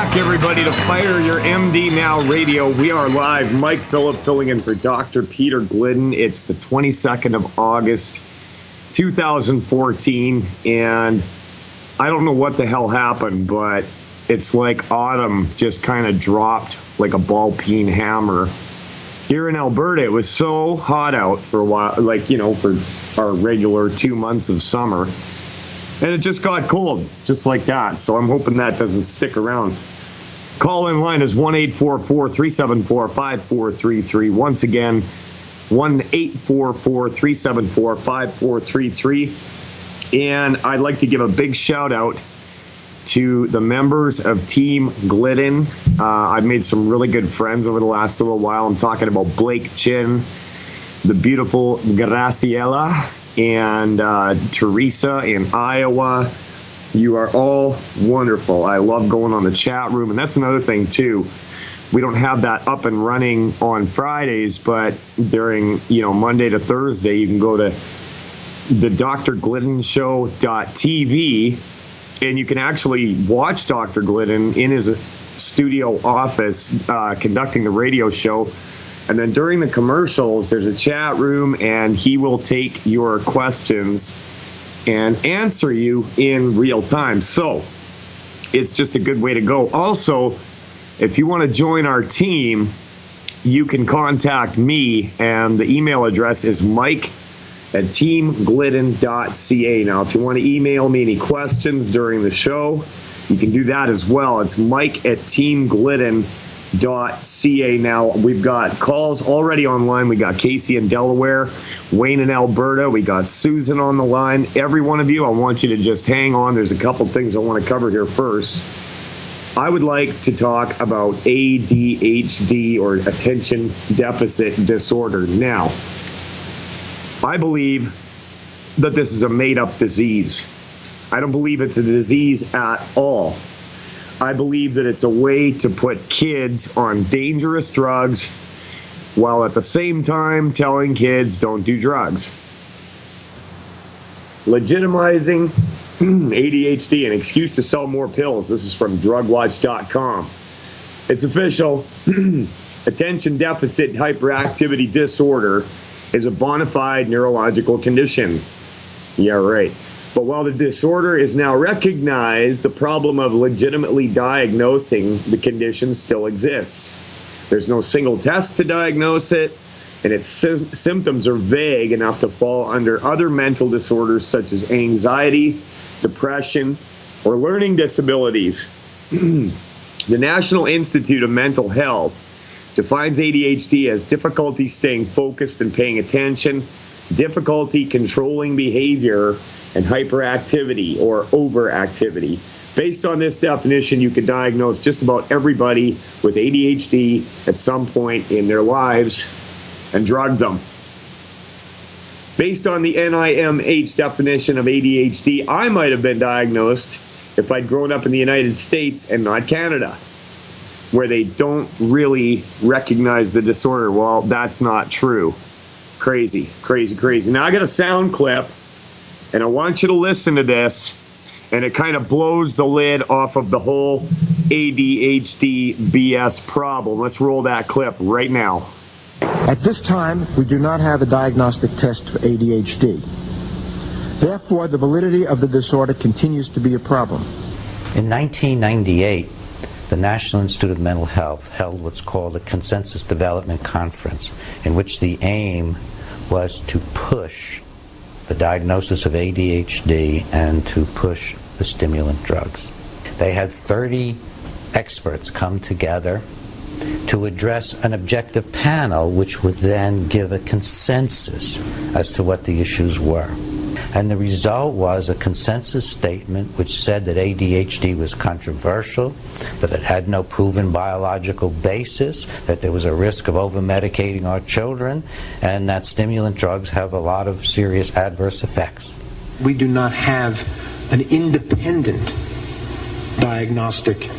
back, everybody, to Fire Your MD Now Radio. We are live. Mike Phillip filling in for Dr. Peter Glidden. It's the 22nd of August, 2014, and I don't know what the hell happened, but it's like autumn just kind of dropped like a ball-peen hammer. Here in Alberta, it was so hot out for a while, for our regular 2 months of summer. And it just got cold, just like that. So I'm hoping that doesn't stick around. Call-in line is 1-844-374-5433. Once again, 1-844-374-5433. And I'd like to give a big shout-out to the members of Team Glidden. I've made some really good friends over the last little while. I'm talking about Blake Chin, the beautiful Graciela, and Teresa in Iowa. You are all wonderful. I love going on the chat room, and that's another thing too. We don't have that up and running on Fridays, but during Monday to Thursday, you can go to the drgliddenshow.tv, and you can actually watch Dr. Glidden in his studio office conducting the radio show. And then during the commercials, there's a chat room, and he will take your questions and answer you in real time. So it's just a good way to go. Also, if you want to join our team, you can contact me, and the email address is mike@teamglidden.ca. Now, if you want to email me any questions during the show, you can do that as well. It's mike@teamglidden.ca. Now, we've got calls already online. We got Casey in Delaware, Wayne in Alberta. We got Susan on the line. Every one of you, I want you to just hang on. There's a couple things I want to cover here first. I would like to talk about ADHD, or attention deficit disorder. Now, I believe that this is a made-up disease. I don't believe it's a disease at all. I believe that it's a way to put kids on dangerous drugs while at the same time telling kids don't do drugs. Legitimizing ADHD, an excuse to sell more pills. This is from drugwatch.com. It's official. Attention deficit hyperactivity disorder is a bona fide neurological condition. Yeah, right. But while the disorder is now recognized, the problem of legitimately diagnosing the condition still exists. There's no single test to diagnose it, and its symptoms are vague enough to fall under other mental disorders such as anxiety, depression, or learning disabilities. The National Institute of Mental Health defines ADHD as difficulty staying focused and paying attention, difficulty controlling behavior, and hyperactivity or overactivity. Based on this definition, you can diagnose just about everybody with ADHD at some point in their lives and drug them. Based on the NIMH definition of ADHD, I might have been diagnosed if I'd grown up in the United States and not Canada, where they don't really recognize the disorder. Well, that's not true. Crazy, crazy, crazy. Now I got a sound clip, and I want you to listen to this, and it kind of blows the lid off of the whole ADHD BS problem. Let's roll that clip right now. At this time, we do not have a diagnostic test for ADHD. Therefore, the validity of the disorder continues to be a problem. In 1998, the National Institute of Mental Health held what's called a Consensus Development Conference, in which the aim was to push the diagnosis of ADHD and to push the stimulant drugs. They had 30 experts come together to address an objective panel which would then give a consensus as to what the issues were. And the result was a consensus statement which said that ADHD was controversial, that it had no proven biological basis, that there was a risk of over-medicating our children, and that stimulant drugs have a lot of serious adverse effects. We do not have an independent diagnostic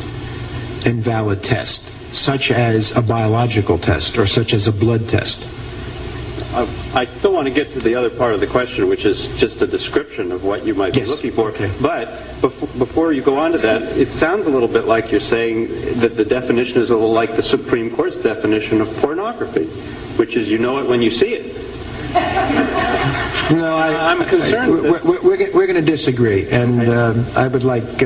and valid test, such as a biological test or such as a blood test. I still want to get to the other part of the question, which is just a description of what you might be looking for. Okay. But before you go on to that, it sounds a little bit like you're saying that the definition is a little like the Supreme Court's definition of pornography, which is you know it when you see it. No, I'm concerned. We're going to disagree, and I would like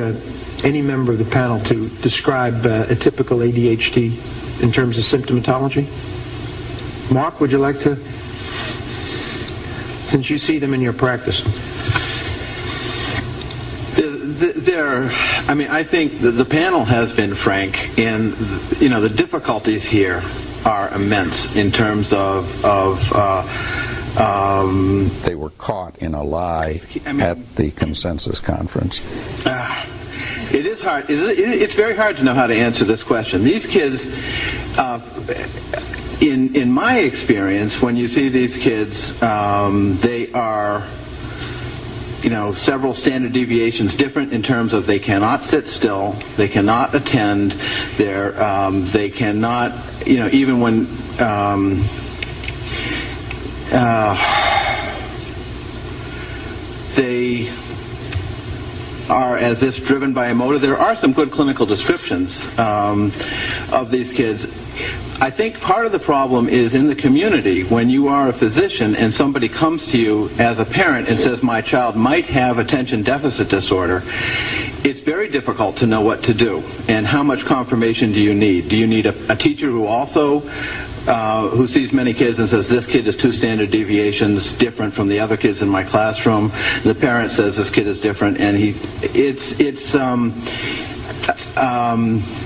any member of the panel to describe a typical ADHD in terms of symptomatology. Mark, would you like to? Since you see them in your practice. I think the panel has been frank, and the difficulties here are immense in terms of they were caught in a lie at the consensus conference. It is hard. It's very hard to know how to answer this question. These kids, in my experience, when you see these kids, they are, several standard deviations different in terms of they cannot sit still, they cannot attend, they cannot, even when they are as if driven by a motive. There are some good clinical descriptions of these kids. I think part of the problem is in the community when you are a physician and somebody comes to you as a parent and says my child might have attention deficit disorder. It's very difficult to know what to do and how much confirmation do you need. Do you need a teacher who also who sees many kids and says this kid is 2 standard deviations different from the other kids in my classroom? The parent says this kid is different, and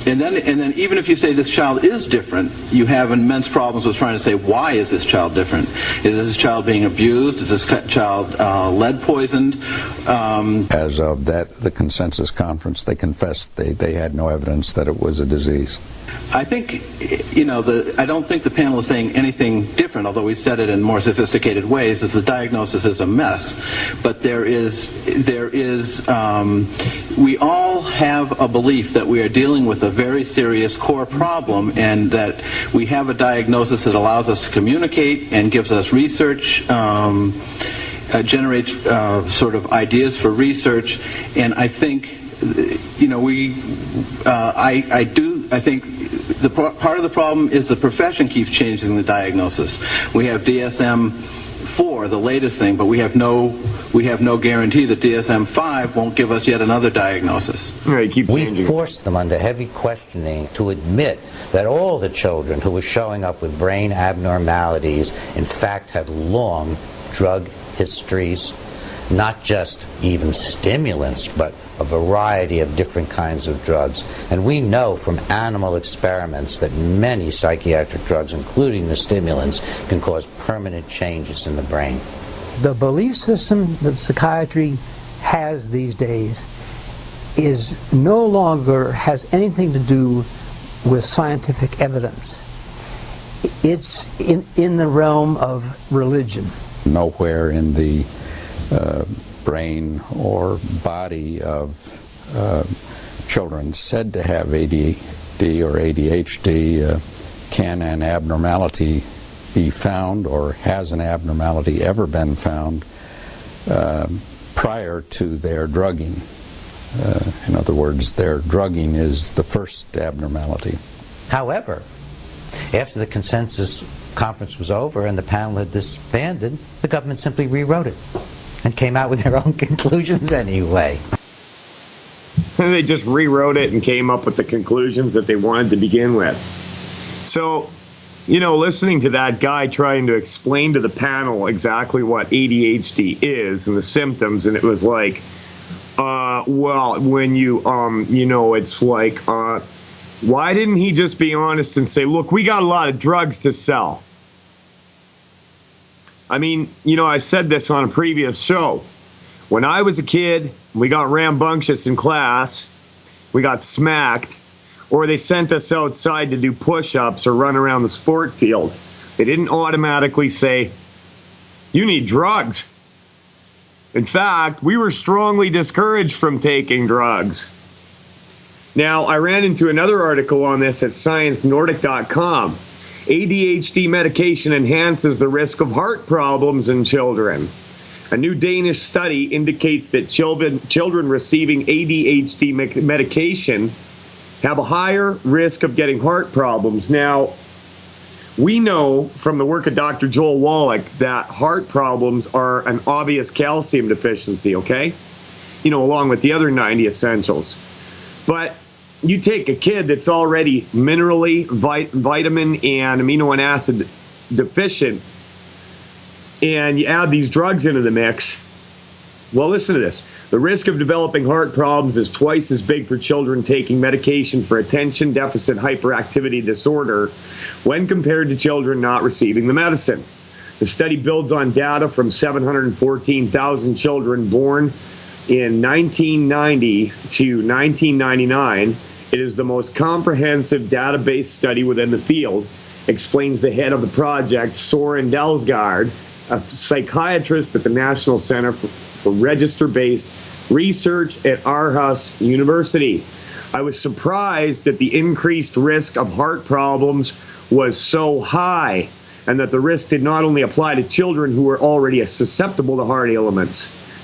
and then even if you say this child is different, you have immense problems with trying to say why is this child different? Is this child being abused? Is this child lead poisoned? As of the consensus conference, they confessed they had no evidence that it was a disease. I think, I don't think the panel is saying anything different, although we said it in more sophisticated ways, as the diagnosis is a mess. But we all have a belief that we are dealing with a very serious core problem, and that we have a diagnosis that allows us to communicate and gives us research, generates sort of ideas for research, and I think, I think part of the problem is the profession keeps changing the diagnosis. We have DSM-4, the latest thing, but we have no guarantee that DSM-5 won't give us yet another diagnosis. We forced them under heavy questioning to admit that all the children who were showing up with brain abnormalities in fact had long drug histories, not just even stimulants, but a variety of different kinds of drugs. And we know from animal experiments that many psychiatric drugs, including the stimulants, can cause permanent changes in the brain. The belief system that psychiatry has these days is no longer has anything to do with scientific evidence. It's in the realm of religion. Nowhere in the brain or body of children said to have ADD or ADHD can an abnormality be found, or has an abnormality ever been found prior to their drugging. In other words, their drugging is the first abnormality. However, after the consensus conference was over and the panel had disbanded, the government simply rewrote it and came out with their own conclusions anyway. They just rewrote it and came up with the conclusions that they wanted to begin with. So, listening to that guy trying to explain to the panel exactly what ADHD is and the symptoms, and it was like, when you, it's like, why didn't he just be honest and say, look, we got a lot of drugs to sell? I mean, I said this on a previous show. When I was a kid, we got rambunctious in class, we got smacked, or they sent us outside to do push-ups or run around the sport field. They didn't automatically say, you need drugs. In fact, we were strongly discouraged from taking drugs. Now, I ran into another article on this at ScienceNordic.com, ADHD medication enhances the risk of heart problems in children. A new Danish study indicates that children receiving ADHD medication have a higher risk of getting heart problems. Now, we know from the work of Dr. Joel Wallach that heart problems are an obvious calcium deficiency, okay? Along with the other 90 essentials. But you take a kid that's already minerally, vitamin, and amino acid deficient, and you add these drugs into the mix. Well, listen to this. The risk of developing heart problems is twice as big for children taking medication for attention deficit hyperactivity disorder when compared to children not receiving the medicine. The study builds on data from 714,000 children born in 1990 to 1999. It is the most comprehensive database study within the field, explains the head of the project, Soren Dalsgaard, a psychiatrist at the National Center for Register-Based Research at Aarhus University. I was surprised that the increased risk of heart problems was so high, and that the risk did not only apply to children who were already susceptible to heart ailments,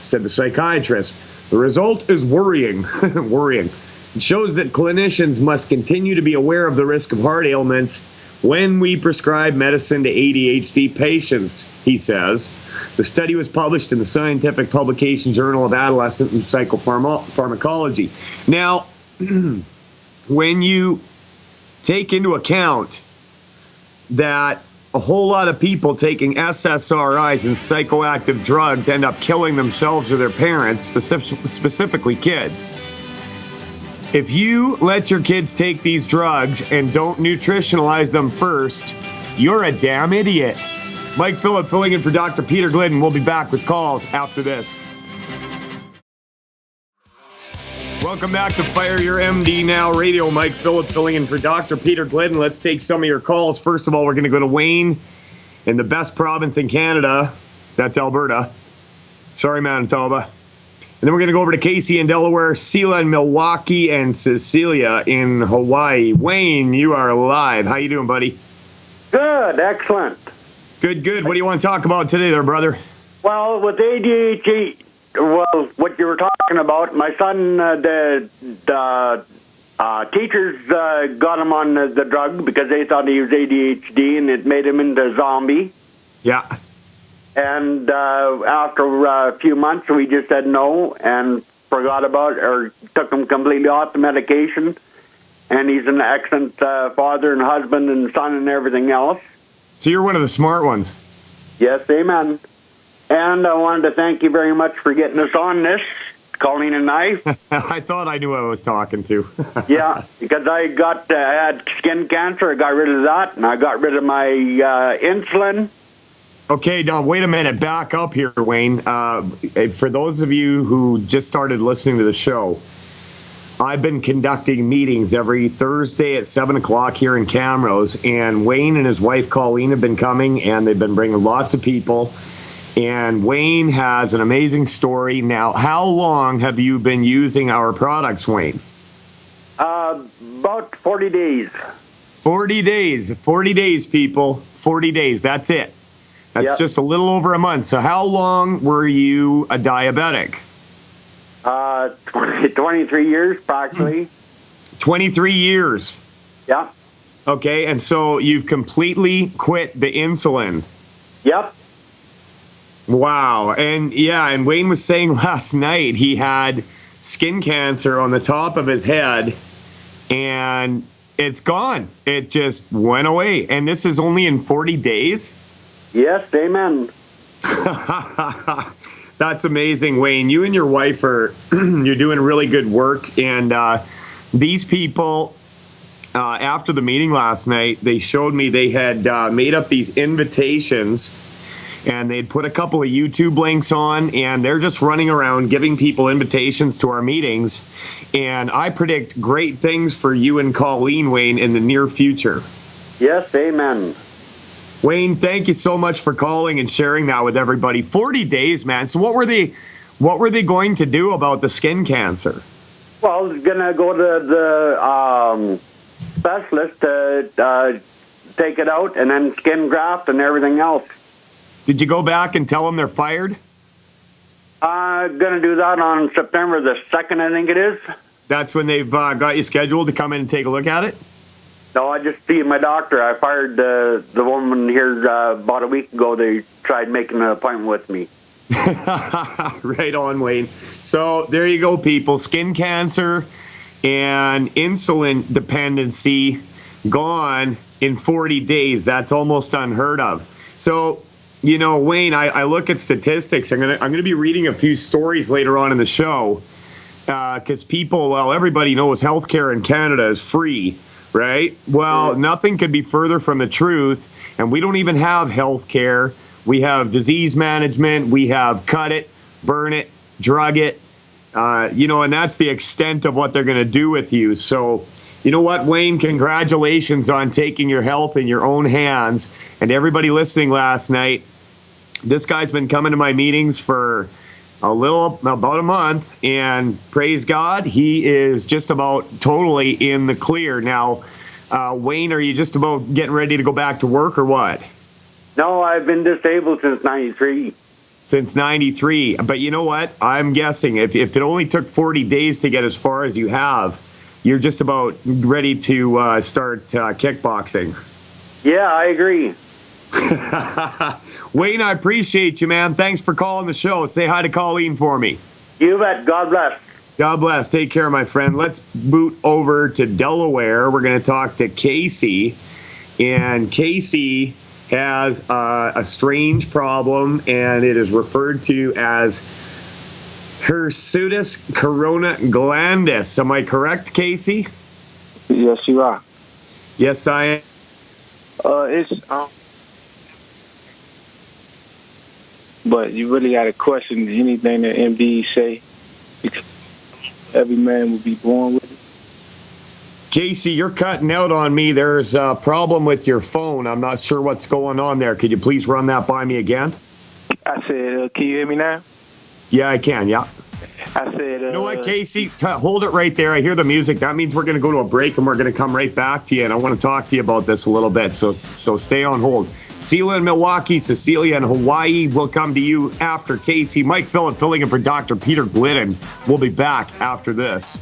said the psychiatrist. The result is worrying. Worrying. It shows that clinicians must continue to be aware of the risk of heart ailments when we prescribe medicine to ADHD patients, he says. The study was published in the scientific publication Journal of Adolescent and Psychopharmacology. Now, when you take into account that a whole lot of people taking SSRIs and psychoactive drugs end up killing themselves or their parents, specifically kids. If you let your kids take these drugs and don't nutritionalize them first, you're a damn idiot. Mike Phillip filling in for Dr. Peter Glidden. We'll be back with calls after this. Welcome back to Fire Your MD Now Radio. Mike Phillip filling in for Dr. Peter Glidden. Let's take some of your calls. First of all, we're going to go to Wayne in the best province in Canada. That's Alberta. Sorry, Manitoba. And then we're going to go over to Casey in Delaware, Sela in Milwaukee, and Cecilia in Hawaii. Wayne, you are live. How you doing, buddy? Good, excellent. Good. What do you want to talk about today there, brother? Well, with ADHD, what you were talking about, my son, the teachers got him on the drug because they thought he was ADHD, and it made him into a zombie. Yeah. And after a few months, we just said no and forgot about it, or took him completely off the medication. And he's an excellent father and husband and son and everything else. So you're one of the smart ones. Yes, amen. And I wanted to thank you very much for getting us on this, Colleen and I. I thought I knew who I was talking to. Yeah, because I had skin cancer. I got rid of that, and I got rid of my insulin. Okay, now wait a minute. Back up here, Wayne. For those of you who just started listening to the show, I've been conducting meetings every Thursday at 7 o'clock here in Camrose, and Wayne and his wife Colleen have been coming, and they've been bringing lots of people. And Wayne has an amazing story. Now, how long have you been using our products, Wayne? About 40 days. 40 days. 40 days, people. 40 days. That's it. That's just a little over a month. So how long were you a diabetic? 23 years, practically. 23 years. Yeah. Okay, and so you've completely quit the insulin. Yep. Wow. And Wayne was saying last night he had skin cancer on the top of his head, and it's gone. It just went away. And this is only in 40 days? Yes, amen. That's amazing, Wayne. You and your wife you're doing really good work. And these people, after the meeting last night, they showed me they had made up these invitations, and they'd put a couple of YouTube links on, and they're just running around giving people invitations to our meetings. And I predict great things for you and Colleen, Wayne, in the near future. Yes, amen. Wayne, thank you so much for calling and sharing that with everybody. 40 days, man. So what were they going to do about the skin cancer? Well, I was going to go to the specialist to take it out and then skin graft and everything else. Did you go back and tell them they're fired? Gonna do that on September the 2nd, I think it is. That's when they've got you scheduled to come in and take a look at it? No, I just see my doctor. I fired the woman here about a week ago. They tried making an appointment with me. Right on, Wayne. So there you go, people. Skin cancer and insulin dependency gone in 40 days. That's almost unheard of. So, you know, Wayne, I look at statistics. I'm gonna be reading a few stories later on in the show because everybody knows healthcare in Canada is free, right? Well, nothing could be further from the truth, and we don't even have healthcare. We have disease management. We have cut it, burn it, drug it, and that's the extent of what they're going to do with you. So, you know what, Wayne, congratulations on taking your health in your own hands. And everybody listening last night, this guy's been coming to my meetings for about a month, and praise God, he is just about totally in the clear. Now, Wayne, are you just about getting ready to go back to work or what? No, I've been disabled since 93. Since 93. But you know what? I'm guessing if it only took 40 days to get as far as you have, you're just about ready to start kickboxing. Yeah, I agree. Wayne, I appreciate you, man. Thanks for calling the show. Say hi to Colleen for me. You bet. God bless. God bless. Take care, my friend. Let's boot over to Delaware. We're going to talk to Casey. And Casey has a strange problem, and it is referred to as hirsutus corona glandis. Am I correct, Casey? Yes, you are. Yes, I am. But you really got to question anything that MD say, because every man will be born with it. Casey, you're cutting out on me. There's a problem with your phone. I'm not sure what's going on there. Could you please run that by me again? I said, can you hear me now? Yeah, I can, yeah. I said... you know what, Casey? Hold it right there. I hear the music. That means we're going to go to a break, and we're going to come right back to you, and I want to talk to you about this a little bit, so stay on hold. Celia in Milwaukee, Cecilia in Hawaii. We'll come to you after Casey. Mike Phillip filling in for Dr. Peter Glidden. We'll be back after this.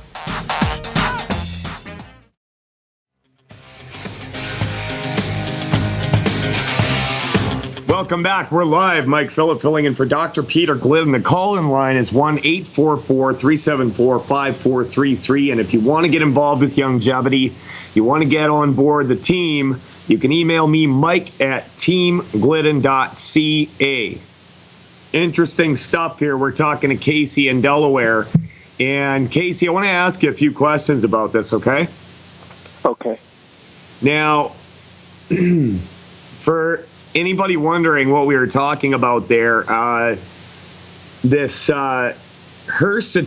Welcome back. We're live. Mike Phillip filling in for Dr. Peter Glidden. The call-in line is 1-844-374-5433. And if you want to get involved with Youngevity, you want to get on board the team, you can email me, mike@teamglidden.ca. Interesting stuff here. We're talking to Casey in Delaware. And Casey, I want to ask you a few questions about this, okay? Okay. Now, for anybody wondering what we were talking about there, this hirsute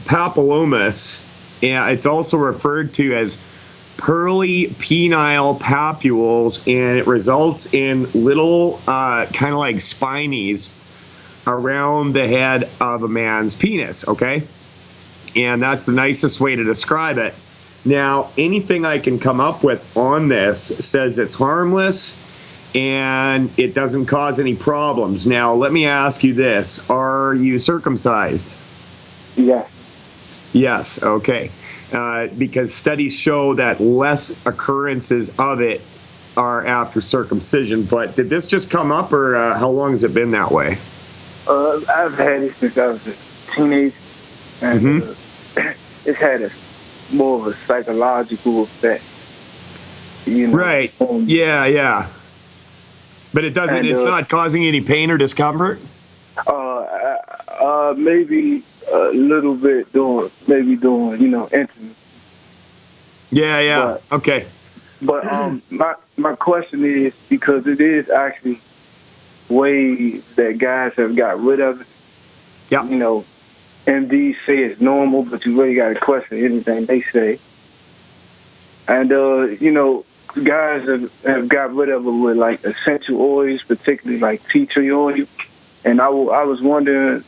papillomas, it's also referred to as pearly penile papules, and it results in little kind of like spinies around the head of a man's penis, okay? And that's the nicest way to describe it. Now, anything I can come up with on this says it's harmless and it doesn't cause any problems. Now, let me ask you this. Are you circumcised? Yes. Yes, okay. Because studies show that less occurrences of it are after circumcision. But did this just come up, or how long has it been that way? I've had it since I was a teenager, and it's had more of a psychological effect. You know? Right. Yeah. But it doesn't. And, it's not causing any pain or discomfort. Maybe a little bit doing intimate. Yeah. But, okay. But my question is, because it is actually ways that guys have got rid of it. Yeah. You know, MDs say it's normal, but you really got to question anything they say. And guys have got rid of it with like essential oils, particularly like tea tree oil. And I was wondering,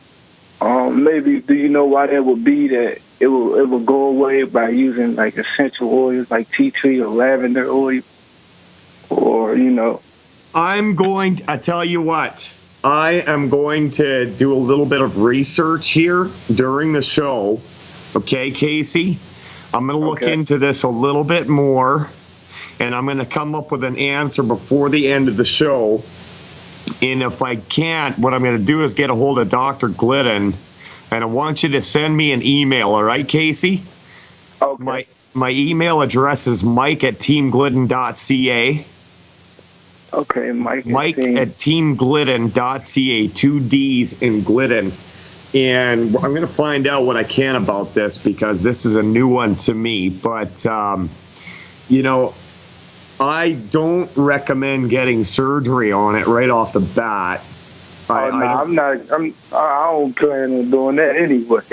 maybe do you know why that would be, that it will go away by using like essential oils like tea tree or lavender oil? or I tell you what, I am going to do a little bit of research here during the show. Okay, Casey? I'm going to look Okay. into this a little bit more, and I'm going to come up with an answer before the end of the show. And if I can't, what I'm going to do is get a hold of Dr. Glidden, and I want you to send me an email, all right, Casey? Okay. My email address is mike@teamglidden.ca. Okay, Mike. Mike@teamglidden.ca, 2 D's in Glidden. And I'm going to find out what I can about this because this is a new one to me. But, I don't recommend getting surgery on it right off the bat. I'm not. I don't plan on doing that anyway.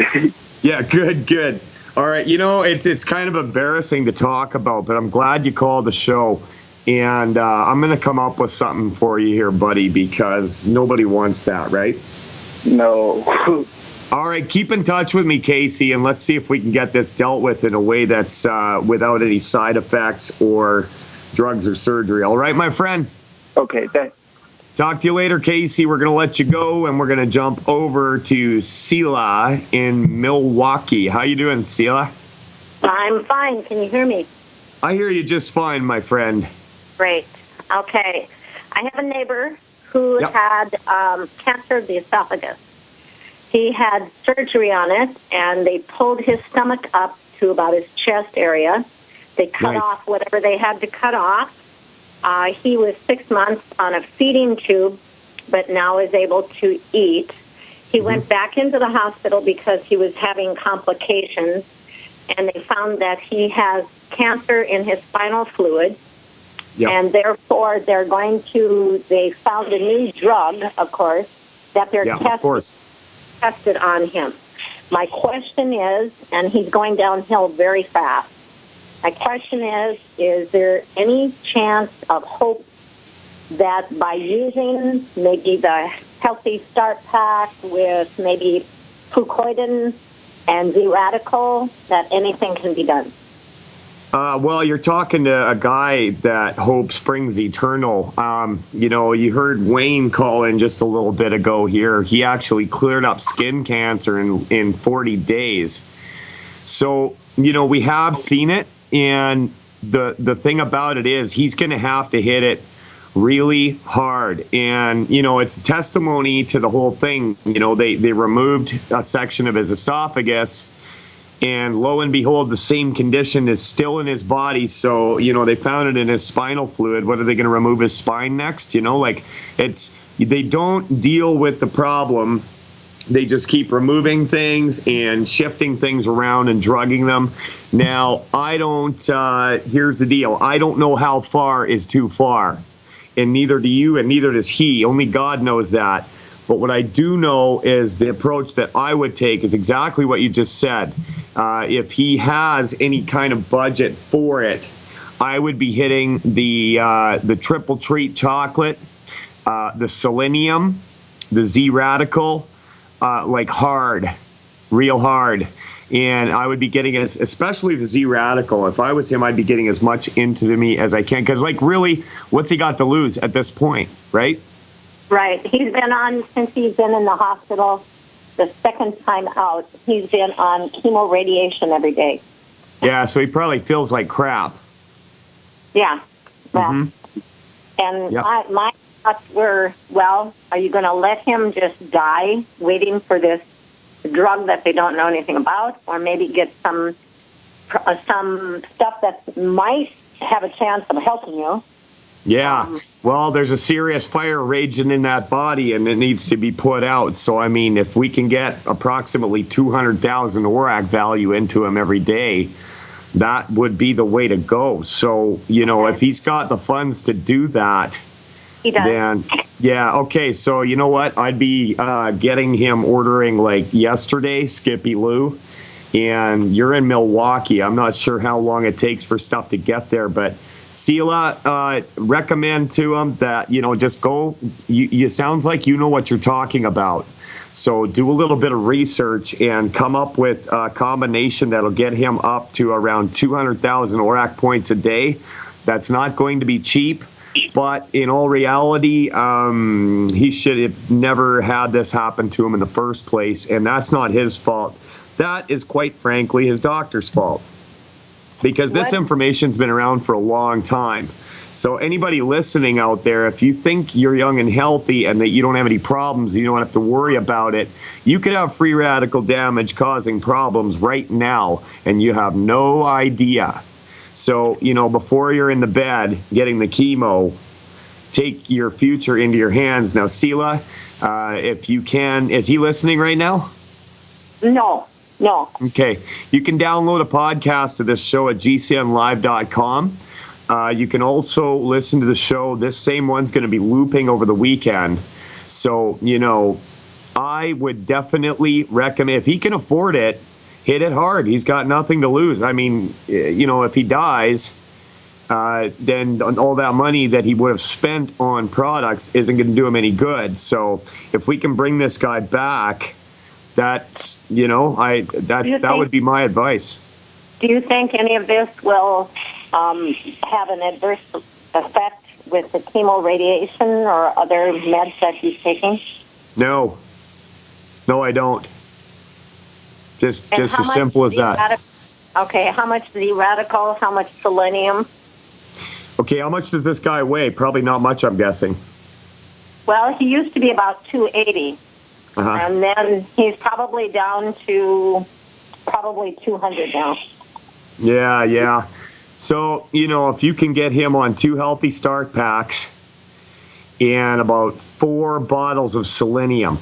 Yeah, good. All right, it's kind of embarrassing to talk about, but I'm glad you called the show. And I'm going to come up with something for you here, buddy, because nobody wants that, right? No. All right, keep in touch with me, Casey, and let's see if we can get this dealt with in a way that's without any side effects or drugs or surgery. All right, my friend? Okay, thanks. Talk to you later, Casey. We're going to let you go, and we're going to jump over to Sela in Milwaukee. How you doing, Sela? I'm fine. Can you hear me? I hear you just fine, my friend. Great. Okay. I have a neighbor who had cancer of the esophagus. He had surgery on it, and they pulled his stomach up to about his chest area. They cut off whatever they had to cut off. He was 6 months on a feeding tube, but now is able to eat. He went back into the hospital because he was having complications, and they found that he has cancer in his spinal fluid. Yep. And therefore, they found a new drug, of course, that they're tested on him. My question is, and he's going downhill very fast, my question is there any chance of hope that by using maybe the Healthy Start Pack with maybe Fucoidan and Z-Radical, that anything can be done? Well, you're talking to a guy that hope springs eternal. You heard Wayne call in just a little bit ago here. He actually cleared up skin cancer in 40 days. So, we have seen it. And the thing about it is he's going to have to hit it really hard. And, it's a testimony to the whole thing. They removed a section of his esophagus. And lo and behold, the same condition is still in his body. So, they found it in his spinal fluid. What are they going to remove his spine next? They don't deal with the problem. They just keep removing things and shifting things around and drugging them. Now, here's the deal. I don't know how far is too far. And neither do you, and neither does he. Only God knows that. But what I do know is the approach that I would take is exactly what you just said. If he has any kind of budget for it, I would be hitting the triple treat chocolate, the selenium, the Z-Radical, hard, real hard. And I would be getting, especially the Z-Radical, if I was him, I'd be getting as much into me as I can. Because, really, what's he got to lose at this point, right? Right. He's been on, since he's been in the hospital, the second time out, he's been on chemo radiation every day. Yeah, so he probably feels like crap. Yeah. And my thoughts were, are you going to let him just die waiting for this drug that they don't know anything about, or maybe get some stuff that might have a chance of helping you? Yeah. Well, there's a serious fire raging in that body, and it needs to be put out. So, if we can get approximately 200,000 ORAC value into him every day, that would be the way to go. So, if he's got the funds to do that, he does. Then, okay. So, you know what? I'd be getting him ordering yesterday, Skippy Lou. And you're in Milwaukee. I'm not sure how long it takes for stuff to get there, but Sela, recommend to him that, just go. You sounds like you know what you're talking about. So do a little bit of research and come up with a combination that'll get him up to around 200,000 ORAC points a day. That's not going to be cheap, But in all reality, he should have never had this happen to him in the first place, and that's not his fault. That is, quite frankly, his doctor's fault. Because this information's been around for a long time. So anybody listening out there, if you think you're young and healthy and that you don't have any problems, you don't have to worry about it, you could have free radical damage causing problems right now, and you have no idea. So, before you're in the bed getting the chemo, take your future into your hands. Now, Sela, if you can, is he listening right now? No. Okay. You can download a podcast of this show at gcnlive.com. You can also listen to the show. This same one's going to be looping over the weekend. So, I would definitely recommend, if he can afford it, hit it hard. He's got nothing to lose. I mean, if he dies, then all that money that he would have spent on products isn't going to do him any good. So if we can bring this guy back, that would be my advice. Do you think any of this will have an adverse effect with the chemo radiation or other meds that he's taking? No, I don't. Just as simple as that. Okay, how much Z-radical, how much selenium? Okay, how much does this guy weigh? Probably not much, I'm guessing. Well, he used to be about 280. And then he's probably down to probably 200 now. Yeah. So, if you can get him on 2 healthy start packs and about 4 bottles of selenium.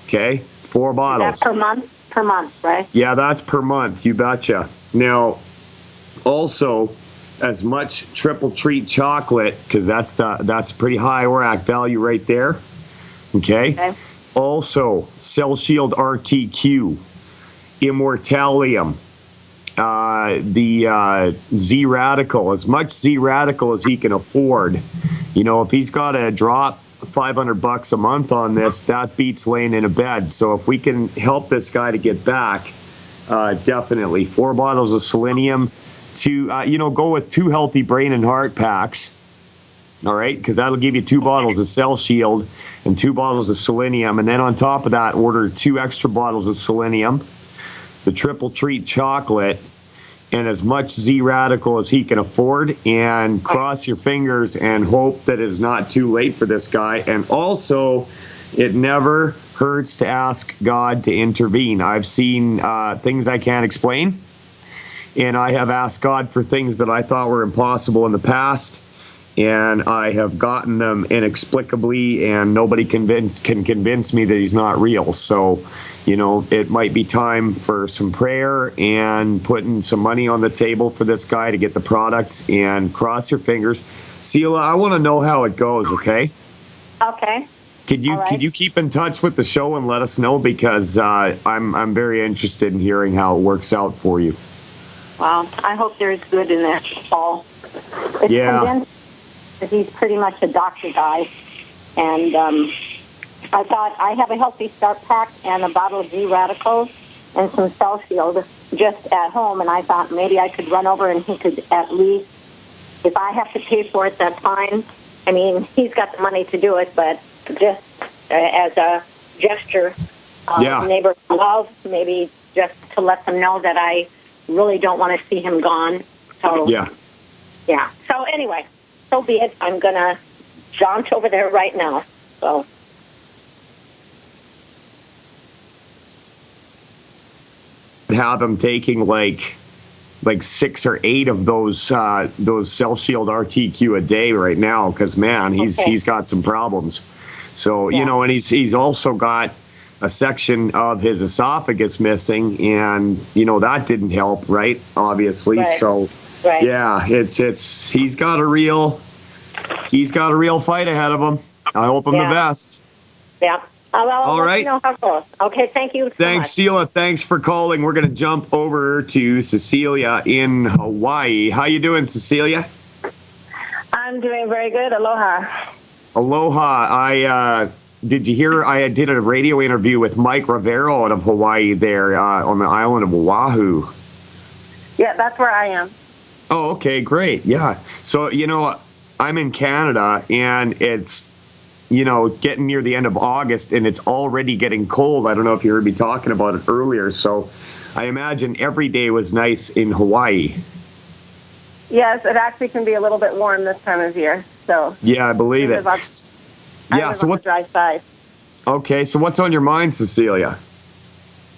Okay? 4 bottles. Is that per month? Per month, right? Yeah, that's per month. You betcha. Now, also, as much triple treat chocolate, because that's pretty high ORAC value right there. Okay? Also, Cell Shield RTQ, Immortalium, the Z-Radical, as much Z-Radical as he can afford. If he's got to drop $500 a month on this, that beats laying in a bed. So if we can help this guy to get back, definitely 4 bottles of selenium, go with 2 healthy brain and heart packs. All right, because that'll give you 2 bottles of Cell Shield and 2 bottles of selenium, and then on top of that, order 2 extra bottles of selenium, the triple treat chocolate, and as much Z-Radical as he can afford, and cross your fingers and hope that it's not too late for this guy. And also, it never hurts to ask God to intervene. I've seen things I can't explain, and I have asked God for things that I thought were impossible in the past, and I have gotten them inexplicably, and nobody can convince me that he's not real. So, it might be time for some prayer and putting some money on the table for this guy to get the products, and cross your fingers. Sela, I want to know how it goes, okay? Okay. Could you keep in touch with the show and let us know, because I'm very interested in hearing how it works out for you. Well, I hope there's good in there, Paul. It's he's pretty much a doctor guy, and I thought I have a healthy start pack and a bottle of Z-Radicals and some Cell Shield just at home, and I thought maybe I could run over and he could at least, if I have to pay for it, that's fine. I mean, he's got the money to do it, but just as a gesture of neighbor love, maybe just to let them know that I really don't want to see him gone. So yeah. So anyway, so be it. I'm gonna jaunt over there right now. So. Have him taking like 6 or 8 of those Cell Shield RTQ a day right now, because man, he's got some problems. So and he's also got a section of his esophagus missing, and that didn't help, right? Obviously, so yeah, it's he's got a real fight ahead of him. I hope him the best. Yeah. All right. Know how it goes. Okay, thank you. Thanks, Sela. Thanks for calling. We're going to jump over to Cecilia in Hawaii. How you doing, Cecilia? I'm doing very good. Aloha. Aloha. Did you hear I did a radio interview with Mike Rivero out of Hawaii there on the island of Oahu? Yeah, that's where I am. Oh, okay, great. Yeah. So, I'm in Canada, and it's, getting near the end of August, and it's already getting cold. I don't know if you heard me talking about it earlier. So I imagine every day was nice in Hawaii. Yes, it actually can be a little bit warm this time of year. So yeah, I believe it. Yeah, so what's the dry side? Okay, so what's on your mind, Cecilia?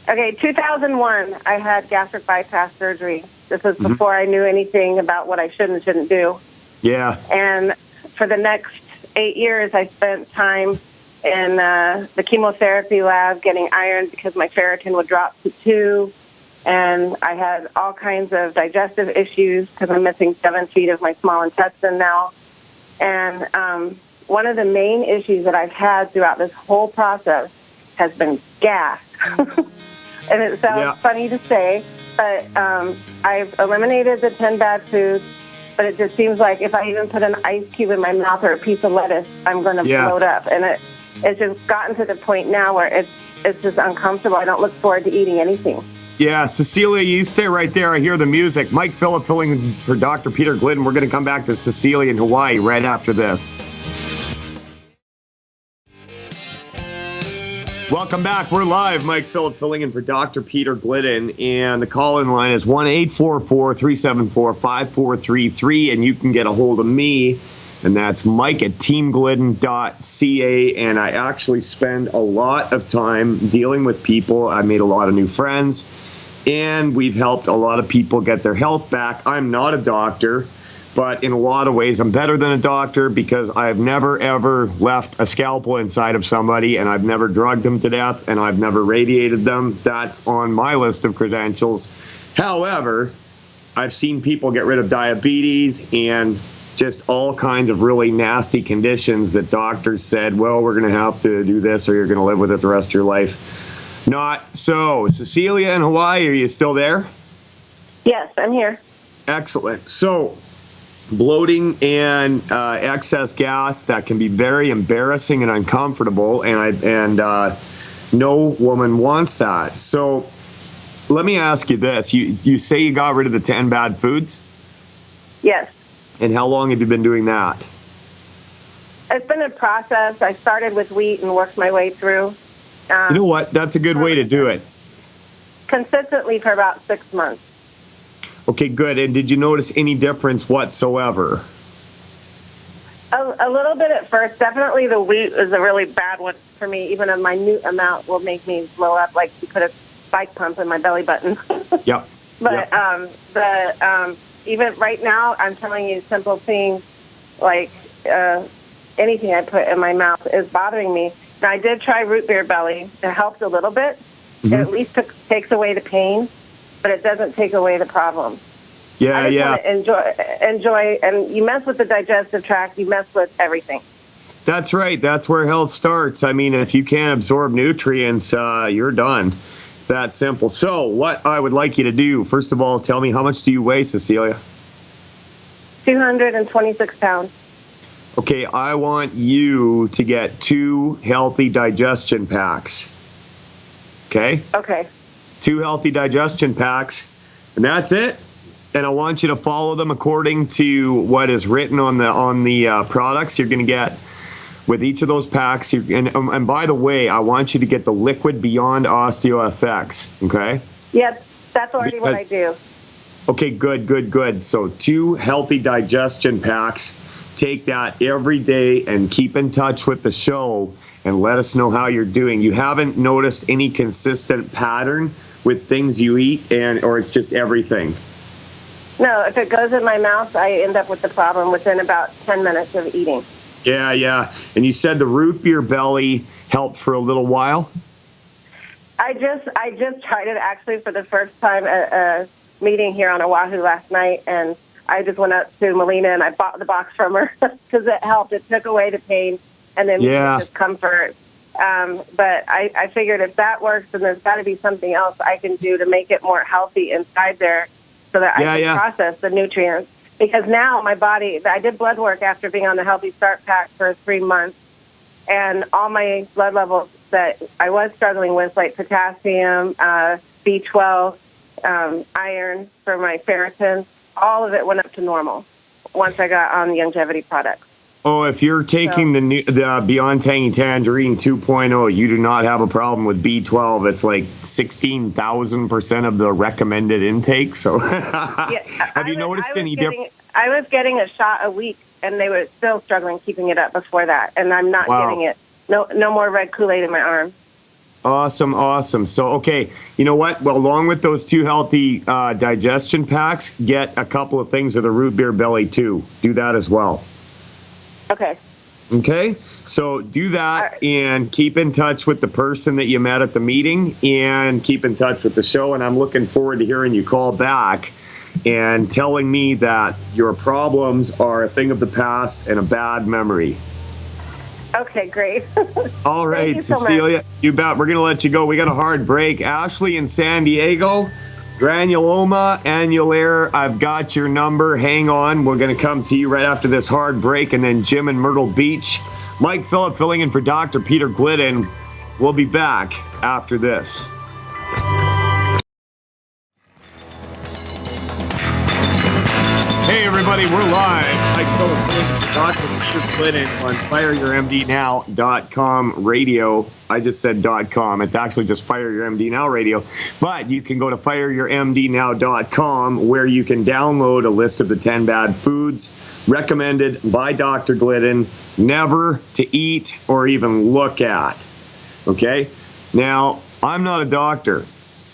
Okay, 2001, I had gastric bypass surgery. This was before I knew anything about what I should and shouldn't do. Yeah. And for the next 8 years, I spent time in the chemotherapy lab getting iron because my ferritin would drop to 2. And I had all kinds of digestive issues because I'm missing 7 feet of my small intestine now. And one of the main issues that I've had throughout this whole process has been gas. And it sounds funny to say, but I've eliminated the 10 bad foods, but it just seems like if I even put an ice cube in my mouth or a piece of lettuce, I'm going to bloat up. And it's just gotten to the point now where it's just uncomfortable. I don't look forward to eating anything. Yeah, Cecilia, you stay right there. I hear the music. Mike Phillip filling in for Dr. Peter Glidden. We're going to come back to Cecilia in Hawaii right after this. Welcome back. We're live. Mike Phillip filling in for Dr. Peter Glidden. And the call-in line is 1-844-374-5433. And you can get a hold of me. And that's Mike at teamglidden.ca. And I actually spend a lot of time dealing with people. I made a lot of new friends. And we've helped a lot of people get their health back. I'm not a doctor, but in a lot of ways, I'm better than a doctor because I've never, ever left a scalpel inside of somebody, and I've never drugged them to death, and I've never radiated them. That's on my list of credentials. However, I've seen people get rid of diabetes and just all kinds of really nasty conditions that doctors said, well, we're going to have to do this or you're going to live with it the rest of your life. Not so. Cecilia in Hawaii, are you still there? Yes, I'm here. Excellent. So, bloating and excess gas, that can be very embarrassing and uncomfortable, and no woman wants that. So, let me ask you this. You say you got rid of the 10 bad foods? Yes. And how long have you been doing that? It's been a process. I started with wheat and worked my way through. You know what? That's a good way to do it. Consistently for about 6 months. Okay, good. And did you notice any difference whatsoever? A little bit at first. Definitely the wheat is a really bad one for me. Even a minute amount will make me blow up like you put a spike pump in my belly button. Yep. But even right now, I'm telling you simple things like anything I put in my mouth is bothering me. Now, I did try root beer belly. It helped a little bit. Mm-hmm. It at least takes away the pain, but it doesn't take away the problem. Yeah, I just want to enjoy, and you mess with the digestive tract, you mess with everything. That's right. That's where health starts. I mean, if you can't absorb nutrients, you're done. It's that simple. So what I would like you to do, first of all, tell me, how much do you weigh, Cecilia? 226 pounds. Okay, I want you to get 2 healthy digestion packs. Okay? Okay. 2 healthy digestion packs, and that's it. And I want you to follow them according to what is written on the products you're going to get with each of those packs. And by the way, I want you to get the Liquid Beyond OsteoFX. Okay? Yep, that's already what I do. Okay, good. So 2 healthy digestion packs. Take that every day and keep in touch with the show and let us know how you're doing. You haven't noticed any consistent pattern with things you eat, or it's just everything? No, if it goes in my mouth, I end up with the problem within about 10 minutes of eating. Yeah. And you said the root beer belly helped for a little while? I just tried it actually for the first time at a meeting here on Oahu last night, and I just went up to Melina and I bought the box from her because it helped. It took away the pain and then discomfort. But I figured if that works, then there's got to be something else I can do to make it more healthy inside there so that I can process the nutrients. Because now my body, I did blood work after being on the Healthy Start Pack for 3 months, and all my blood levels that I was struggling with, like potassium, B12, iron for my ferritin, all of it went up to normal. once I got on the longevity products. Oh, if you're taking the Beyond Tangy Tangerine 2.0, you do not have a problem with B12. It's like 16,000% of the recommended intake. So, have you noticed any difference? I was getting a shot a week, and they were still struggling keeping it up before that, and I'm not getting it. No more red Kool-Aid in my arm. Awesome. So, okay, you know what? Well, along with those 2 healthy digestion packs, get a couple of things of the root beer belly too. Do that as well. Okay, so do that and keep in touch with the person that you met at the meeting and keep in touch with the show. And I'm looking forward to hearing you call back and telling me that your problems are a thing of the past and a bad memory. Okay, great. All right, Thank you so Cecilia, much. you bet. We're going to let you go. We got a hard break. Ashley in San Diego. Granuloma, annulare, I've got your number. Hang on. We're going to come to you right after this hard break. And then Jim in Myrtle Beach. Mike Phillip filling in for Dr. Peter Glidden. We'll be back after this. Hey, everybody, we're live. Mike Phillip filling in for Dr. Peter Glidden on FireYourMDNow.com radio. I just said .com. It's actually just Fire Your MD Now radio. But you can go to FireYourMDNow.com where you can download a list of the 10 bad foods recommended by Dr. Glidden never to eat or even look at. Okay? Now, I'm not a doctor,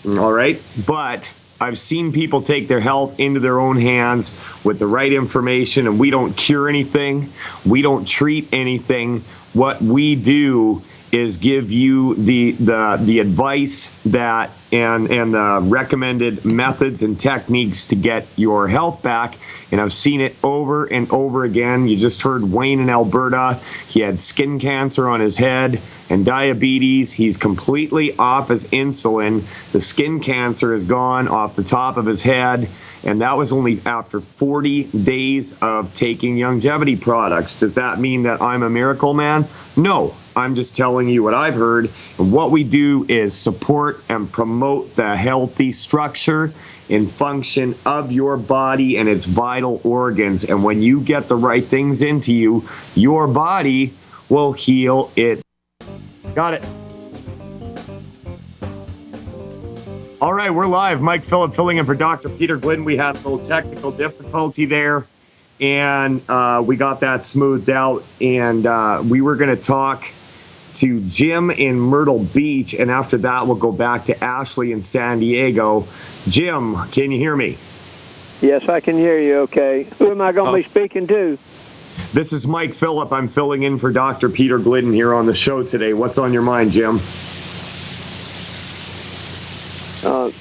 all right? But I've seen people take their health into their own hands with the right information, and we don't cure anything. We don't treat anything. What we do is give you the advice that and the recommended methods and techniques to get your health back. And I've seen it over and over again. You just heard Wayne in Alberta. He had skin cancer on his head and diabetes. He's completely off his insulin. The skin cancer is gone off the top of his head. And that was only after 40 days of taking longevity products. Does that mean that I'm a miracle man? No, I'm just telling you what I've heard. And what we do is support and promote the healthy structure and function of your body and its vital organs. And when you get the right things into you, your body will heal it. Got it. All right, we're live. Mike Phillip filling in for Dr. Peter Glidden. We had a little technical difficulty there, and we got that smoothed out. And we were going to talk to Jim in Myrtle Beach, and after that, we'll go back to Ashley in San Diego. Jim, can you hear me? Yes, I can hear you okay. Who am I going to be speaking to? This is Mike Phillip. I'm filling in for Dr. Peter Glidden here on the show today. What's on your mind, Jim?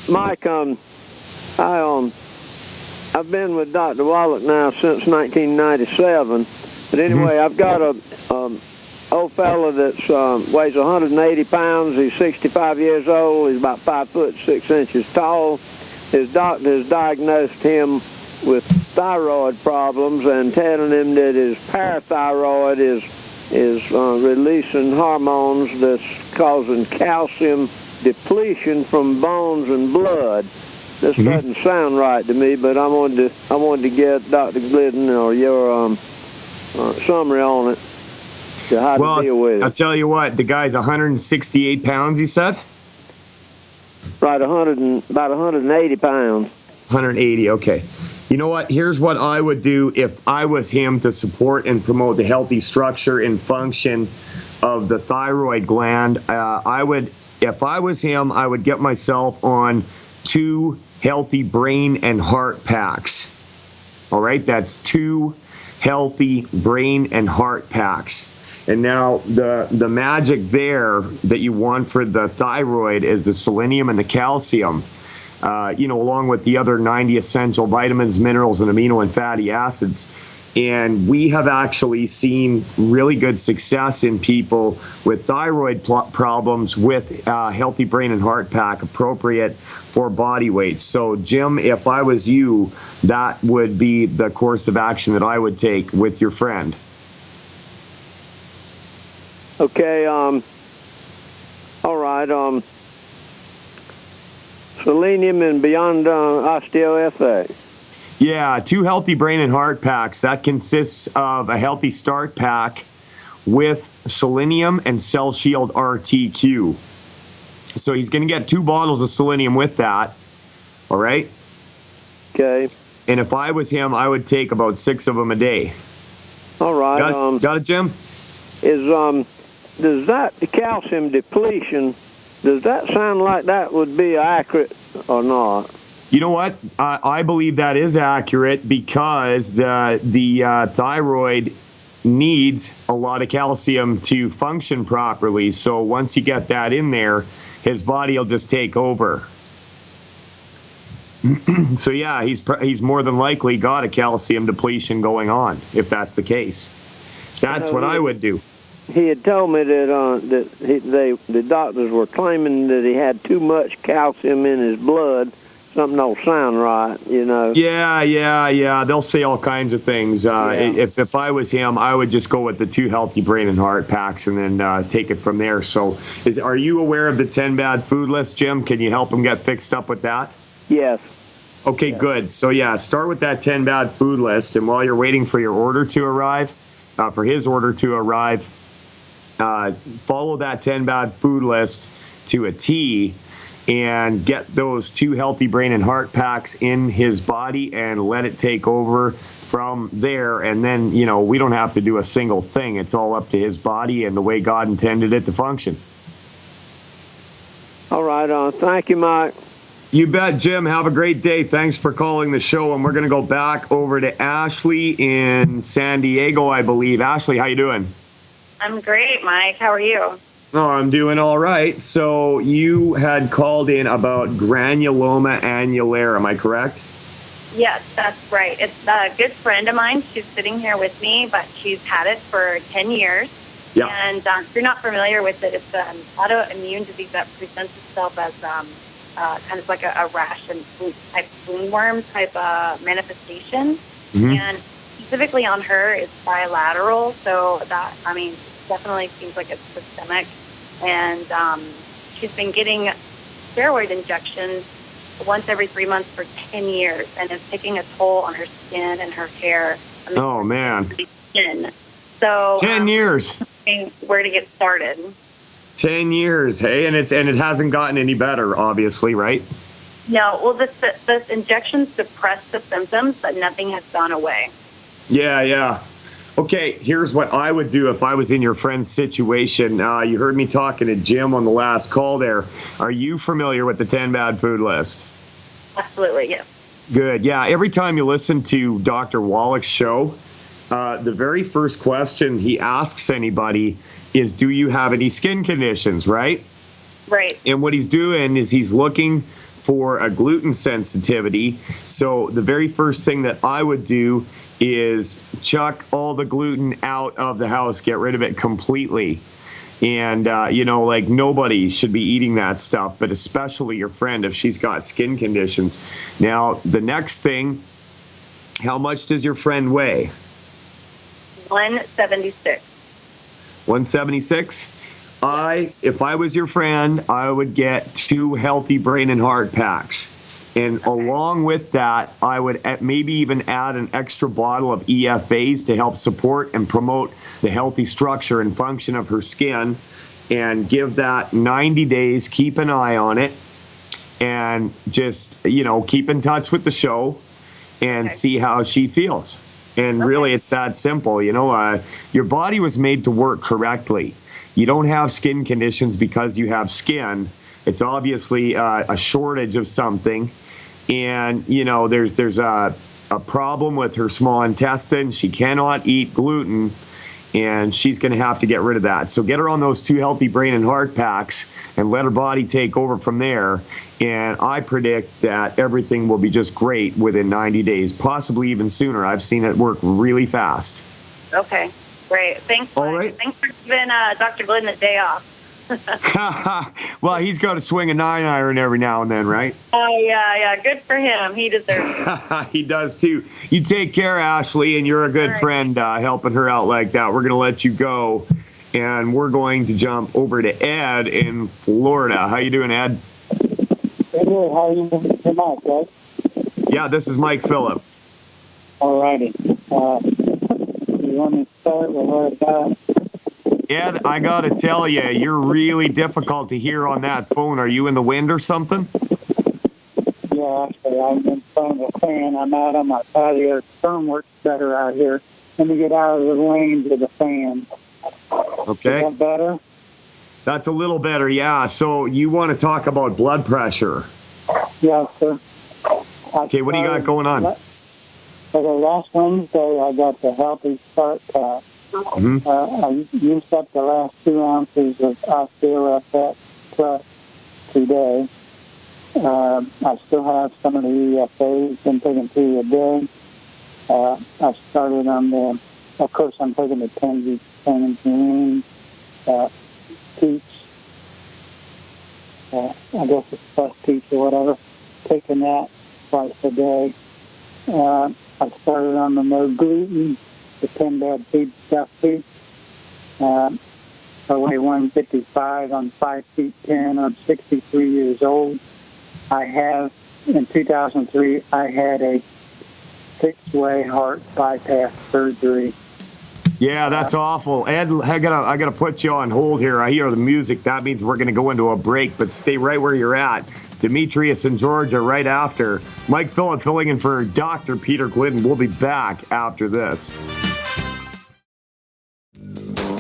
Mike, I've been with Dr. Wallach now since 1997. But anyway, I've got a old fella that weighs 180 pounds. He's 65 years old. He's about 5 foot 6 inches tall. His doctor has diagnosed him with thyroid problems and telling him that his parathyroid is releasing hormones that's causing calcium depletion from bones and blood. This doesn't sound right to me, but I wanted to get Dr. Glidden or your summary on it, to how to deal with it. I'll tell you what, the guy's 168 pounds, you said? Right, about 180 pounds. 180, okay. You know what? Here's what I would do if I was him to support and promote the healthy structure and function of the thyroid gland. If I was him, I would get myself on 2 healthy brain and heart packs. All right, that's 2 healthy brain and heart packs. And now the magic there that you want for the thyroid is the selenium and the calcium. Along with the other 90 essential vitamins, minerals, and amino and fatty acids. And we have actually seen really good success in people with thyroid problems with healthy brain and heart pack appropriate for body weight. So, Jim, if I was you, that would be the course of action that I would take with your friend. Okay, all right, selenium and Beyond Osteo FA. Yeah, 2 healthy brain and heart packs. That consists of a healthy start pack with selenium and Cell Shield RTQ. So he's going to get 2 bottles of selenium with that. All right? Okay. And if I was him, I would take about 6 of them a day. All right. Got it, Jim? Does that calcium depletion, does that sound like that would be accurate or not? You know what? I believe that is accurate because the thyroid needs a lot of calcium to function properly. So once you get that in there, his body will just take over. So yeah, he's more than likely got a calcium depletion going on if that's the case. That's what I would do. He had told me that the doctors were claiming that he had too much calcium in his blood. Something don't sound right, you know. Yeah. They'll say all kinds of things. If I was him, I would just go with the 2 healthy brain and heart packs and then take it from there. So, are you aware of the 10 bad food list, Jim? Can you help him get fixed up with that? Yes. Okay, good. So yeah, start with that 10 bad food list, and while you're waiting for your order to arrive, for his order to arrive, follow that 10 bad food list to a T. And get those 2 healthy brain and heart packs in his body and let it take over from there. And then, we don't have to do a single thing. It's all up to his body and the way God intended it to function. All right. Thank you, Mike. You bet, Jim. Have a great day. Thanks for calling the show. And we're going to go back over to Ashley in San Diego, I believe. Ashley, how you doing? I'm great, Mike. How are you? Oh, I'm doing all right. So you had called in about granuloma annulare, am I correct? Yes, that's right. It's a good friend of mine. She's sitting here with me, but she's had it for 10 years. Yeah. And if you're not familiar with it, it's an autoimmune disease that presents itself as kind of like a rash and type wound type manifestation. Mm-hmm. And specifically on her, it's bilateral. So that, definitely seems like it's systemic. And she's been getting steroid injections once every 3 months for 10 years, and it's taking a toll on her skin and her hair. Oh, man. Skin. So 10 years. Where to get started? 10 years, hey? And it hasn't gotten any better, obviously, right? No. Well, the injections suppress the symptoms, but nothing has gone away. Yeah. Okay, here's what I would do if I was in your friend's situation. You heard me talking to Jim on the last call there. Are you familiar with the 10 bad food list? Absolutely, yes. Good. Yeah, every time you listen to Dr. Wallach's show, the very first question he asks anybody is, do you have any skin conditions, right? Right. And what he's doing is he's looking for a gluten sensitivity. So the very first thing that I would do is chuck all the gluten out of the house, get rid of it completely. And, nobody should be eating that stuff, but especially your friend if she's got skin conditions. Now, the next thing, how much does your friend weigh? 176. 176? If I was your friend, I would get 2 healthy brain and heart packs. And along with that, I would maybe even add an extra bottle of EFAs to help support and promote the healthy structure and function of her skin, and give that 90 days, keep an eye on it, and just, keep in touch with the show and see how she feels. And really, it's that simple. Your body was made to work correctly. You don't have skin conditions because you have skin. It's obviously a shortage of something. And, there's a problem with her small intestine. She cannot eat gluten, and she's going to have to get rid of that. So get her on those 2 healthy brain and heart packs and let her body take over from there. And I predict that everything will be just great within 90 days, possibly even sooner. I've seen it work really fast. Okay, great. Thanks. All right. Thanks for giving Dr. Glidden a day off. Well, he's got to swing a 9-iron every now and then, right? Oh, yeah. Good for him. He deserves it. He does, too. You take care, Ashley, and you're a good friend helping her out like that. We're going to let you go, and we're going to jump over to Ed in Florida. How you doing, Ed? Hey, good. How are you? Hey, Mike, right? Yeah, this is Mike Phillip. All righty. You want me to start with what I got? Ed, I gotta tell you, you're really difficult to hear on that phone. Are you in the wind or something? Yeah, actually, I'm in front of a fan. I'm out on my patio. The sun works better out here. Let me get out of the range of the fan. Okay. Is that better? That's a little better, yeah. So you want to talk about blood pressure? Yeah, sir. Okay, what do you got going on? Okay, last Wednesday I got the Healthy Start Pack. Mm-hmm. I used up the last 2 ounces of OsteoFX Plus today. I still have some of the EFAs, been taking 3 a day. I started on the, of course, I'm taking the Tangerine Peach. I guess it's Plus Peach or whatever. Taking that twice a day. I started on the no gluten, the 10 bad food stuff too. I weigh 155 on 5 feet 10. I'm 63 years old. I have, in 2003, I had a 6-way heart bypass surgery. Yeah, that's awful. Ed, I gotta put you on hold here. I hear the music. That means we're gonna go into a break, but stay right where you're at. Demetrius in Georgia right after. Mike Phillip filling in for Dr. Peter Glidden. We'll be back after this.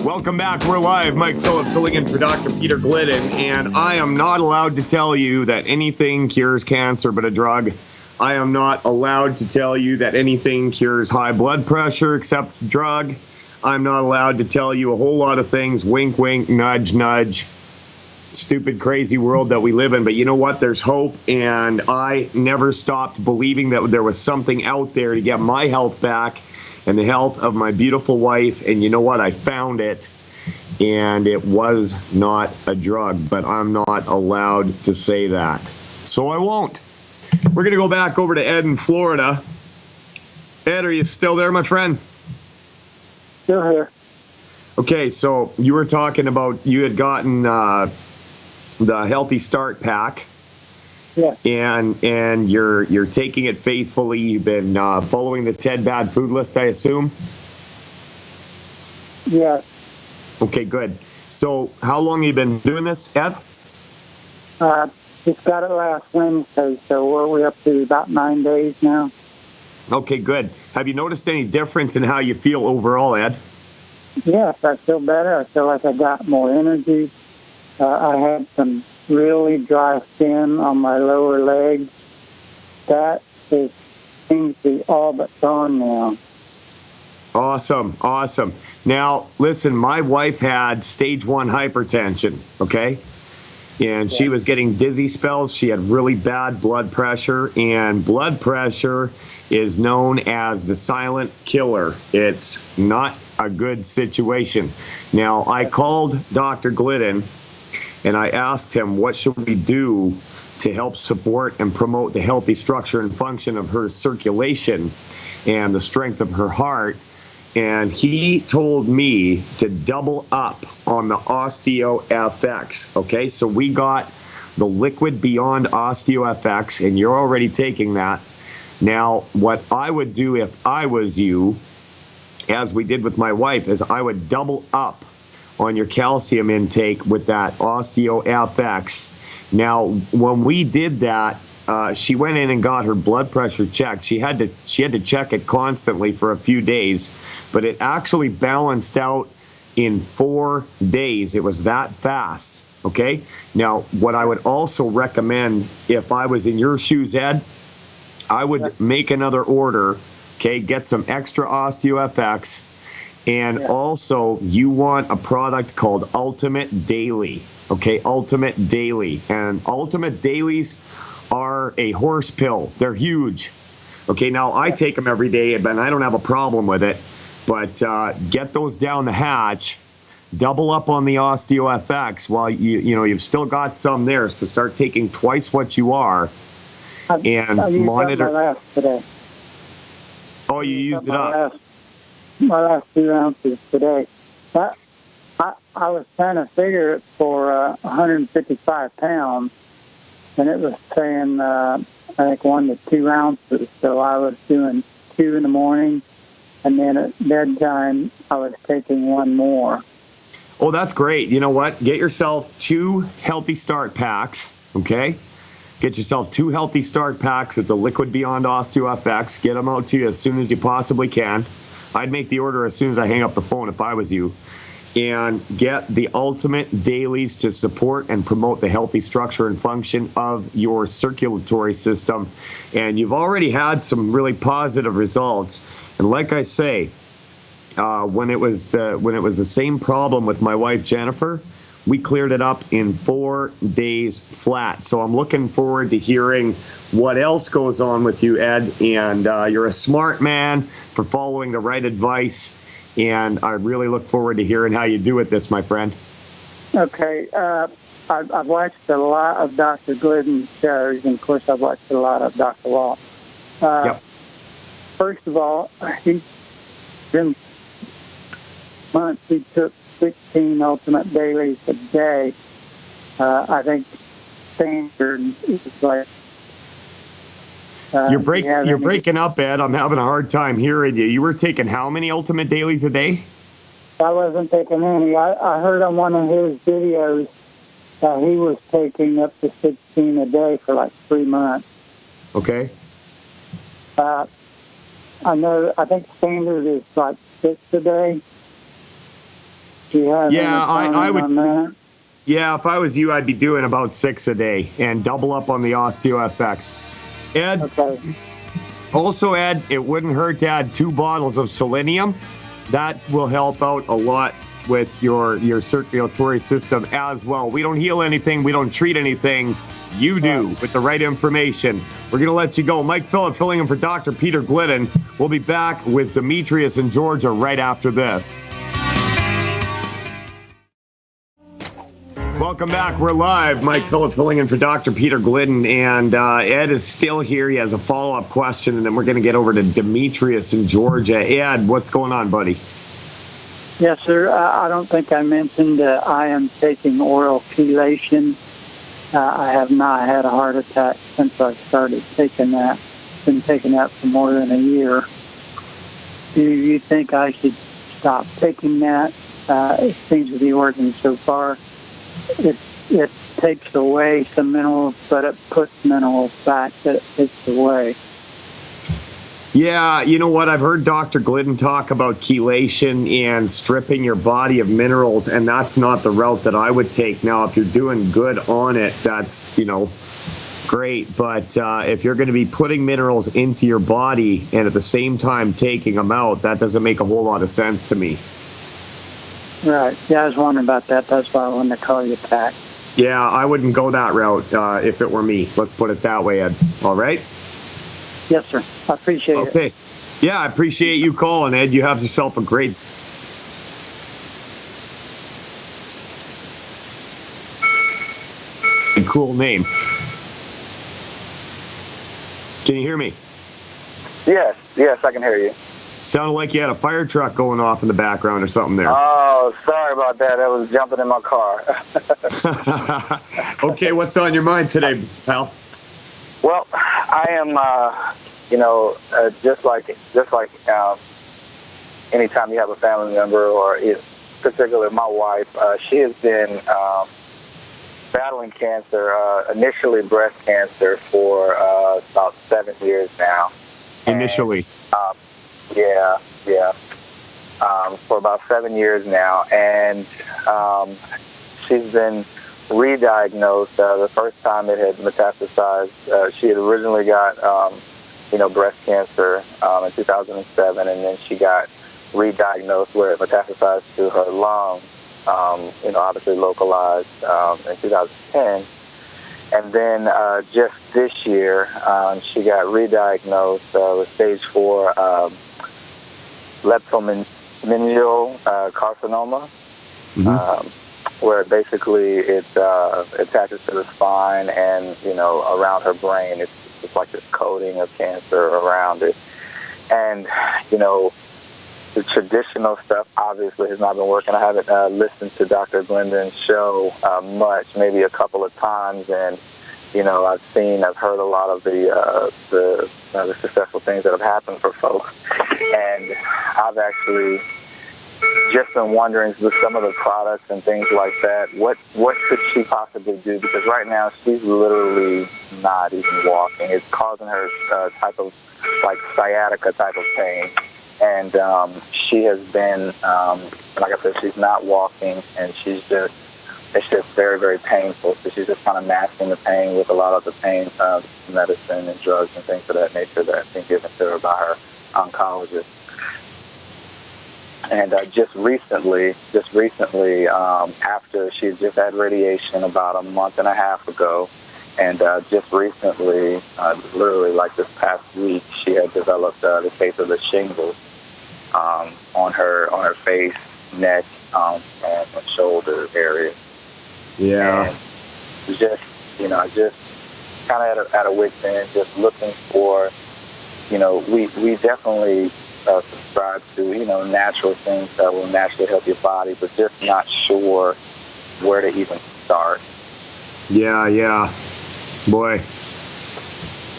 Welcome back. We're live. Mike Phillip filling in for Dr. Peter Glidden, and I am not allowed to tell you that anything cures cancer but a drug. I am not allowed to tell you that anything cures high blood pressure except a drug. I'm not allowed to tell you a whole lot of things. Wink, wink, nudge, nudge. Stupid, crazy world that we live in. But you know what? There's hope, and I never stopped believing that there was something out there to get my health back and the health of my beautiful wife. And you know what? I found it, and it was not a drug, but I'm not allowed to say that. So I won't. We're going to go back over to Ed in Florida. Ed, are you still there, my friend? Still here. Okay, so you were talking about you had gotten the Healthy Start Pack. Yeah. And you're taking it faithfully. You've been following the TED Bad Food List, I assume? Yeah. Okay, good. So how long have you been doing this, Ed? Just got it last Wednesday, so we're up to about 9 days now. Okay, good. Have you noticed any difference in how you feel overall, Ed? Yes, I feel better. I feel like I got more energy. I had some really dry skin on my lower legs. That seems to be all but gone now. Awesome, awesome. Now, listen, my wife had stage 1 hypertension, okay? And she was getting dizzy spells. She had really bad blood pressure, and blood pressure is known as the silent killer. It's not a good situation. Now, I called Dr. Glidden, and I asked him, what should we do to help support and promote the healthy structure and function of her circulation and the strength of her heart? And he told me to double up on the OsteoFX. Okay, so we got the Liquid Beyond OsteoFX, and you're already taking that. Now, what I would do if I was you, as we did with my wife, is I would double up on your calcium intake with that OsteoFX. Now, when we did that, she went in and got her blood pressure checked. She had to check it constantly for a few days, but it actually balanced out in 4 days. It was that fast. Okay. Now, what I would also recommend, if I was in your shoes, Ed, I would make another order. Okay, get some extra OsteoFX. And also, you want a product called Ultimate Daily. Okay, Ultimate Daily. And Ultimate Dailies are a horse pill. They're huge. Okay, now I take them every day, but I don't have a problem with it. But get those down the hatch. Double up on the OsteoFX while you've still got some there. So start taking twice what you are. And I used monitor. up my last today. Oh, you used it up. My last 2 ounces today. I was trying to figure it for 155 pounds, and it was saying I think 1 to 2 ounces. So I was doing 2 in the morning, and then at bedtime I was taking one more. Oh, that's great. You know what? Get yourself 2 Healthy Start packs, okay? Get yourself 2 Healthy Start packs with the Liquid Beyond OsteoFX. Get them out to you as soon as you possibly can. I'd make the order as soon as I hang up the phone if I was you. And get the Ultimate Dailies to support and promote the healthy structure and function of your circulatory system. And you've already had some really positive results. And like I say, when it was the same problem with my wife Jennifer, we cleared it up in 4 days flat. So I'm looking forward to hearing what else goes on with you, Ed. And you're a smart man for following the right advice. And I really look forward to hearing how you do with this, my friend. Okay. I've watched a lot of Dr. Glidden's shows, and of course I've watched a lot of Dr. Walt. Yep. First of all, he's been months he took 16 Ultimate Dailies a day. I think standard is like. You're breaking up, Ed. I'm having a hard time hearing you. You were taking how many Ultimate Dailies a day? I wasn't taking any. I heard on one of his videos that he was taking up to 16 a day for like 3 months. Okay. I think standard is like 6 a day. Do you have any comment on that? Yeah, if I was you, I'd be doing about 6 a day and double up on the OsteoFX. Ed, also, Ed, it wouldn't hurt to add 2 bottles of selenium. That will help out a lot with your circulatory system as well. We don't heal anything. We don't treat anything. You do with the right information. We're going to let you go. Mike Phillip filling in for Dr. Peter Glidden. We'll be back with Demetrius in Georgia right after this. Welcome back. We're live. Mike Phillip filling in for Dr. Peter Glidden, and Ed is still here. He has a follow-up question, and then we're going to get over to Demetrius in Georgia. Ed, what's going on, buddy? Yes, sir. I don't think I mentioned I am taking oral chelation. I have not had a heart attack since I started taking that. Been taking that for more than a year. Do you think I should stop taking that? It seems to be working so far. It takes away some minerals, but it puts minerals back that it takes away. Yeah, you know what? I've heard Dr. Glidden talk about chelation and stripping your body of minerals, and that's not the route that I would take. Now, if you're doing good on it, that's, great. But if you're going to be putting minerals into your body and at the same time taking them out, that doesn't make a whole lot of sense to me. Right. Yeah, I was wondering about that. That's why I wanted to call you back. Yeah, I wouldn't go that route if it were me. Let's put it that way, Ed. All right? Yes, sir. I appreciate it. Okay. Yeah, I appreciate you calling, Ed. You have yourself a great... cool name. Can you hear me? Yes, I can hear you. Sounded like you had a fire truck going off in the background or something there. Oh, sorry about that. I was jumping in my car. Okay, what's on your mind today, pal? Well, I am, just like anytime you have a family member, or particularly my wife, she has been battling cancer, initially breast cancer, for about 7 years now. Initially? Yeah. For about 7 years now, and she's been re-diagnosed. The first time it had metastasized, she had originally got, breast cancer in 2007, and then she got re-diagnosed where it metastasized to her lungs, obviously localized in 2010. And then just this year, she got re-diagnosed with stage 4 leptomeningeal carcinoma, where basically it attaches to the spine and, around her brain. It's like this coating of cancer around it. And, the traditional stuff obviously has not been working. I haven't listened to Dr. Glidden's show much, maybe a couple of times, and I've heard a lot of the successful things that have happened for folks, and I've actually just been wondering with some of the products and things like that, what could she possibly do? Because right now she's literally not even walking. It's causing her type of like sciatica type of pain, and she has been, like I said, she's not walking, and it's just very, very painful. So she's just kind of masking the pain with a lot of the pain medicine and drugs and things of that nature that have been given to her by her oncologist. And just recently, after she just had radiation about a month and a half ago, and just recently, literally like this past week, she had developed the case of the shingles on her face, neck, and shoulder area. Yeah. And just kind of at a wit's end, just looking for, we definitely subscribe to, natural things that will naturally help your body, but just not sure where to even start. Yeah. Boy.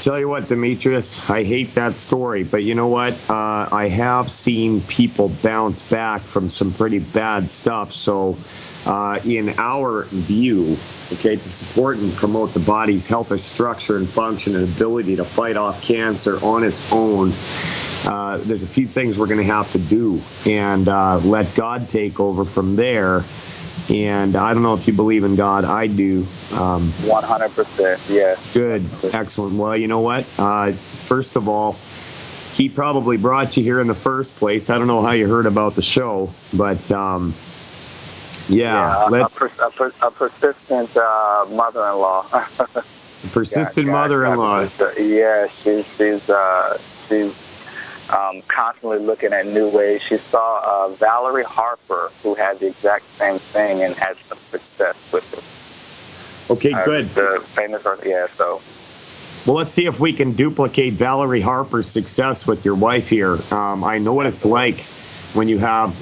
Tell you what, Demetrius, I hate that story, but you know what? I have seen people bounce back from some pretty bad stuff. So in our view, okay, to support and promote the body's health, structure, and function and ability to fight off cancer on its own, there's a few things we're going to have to do, and let God take over from there. And I don't know if you believe in God. I do. 100%, yes. Good. Excellent. Well, you know what? First of all, he probably brought you here in the first place. I don't know how you heard about the show, but let's... A persistent mother-in-law. Persistent mother-in-law. Yeah, she's constantly looking at new ways. She saw Valerie Harper, who had the exact same thing and had some success with it. Okay, good. The famous, so. Well, let's see if we can duplicate Valerie Harper's success with your wife here. I know what it's like when you have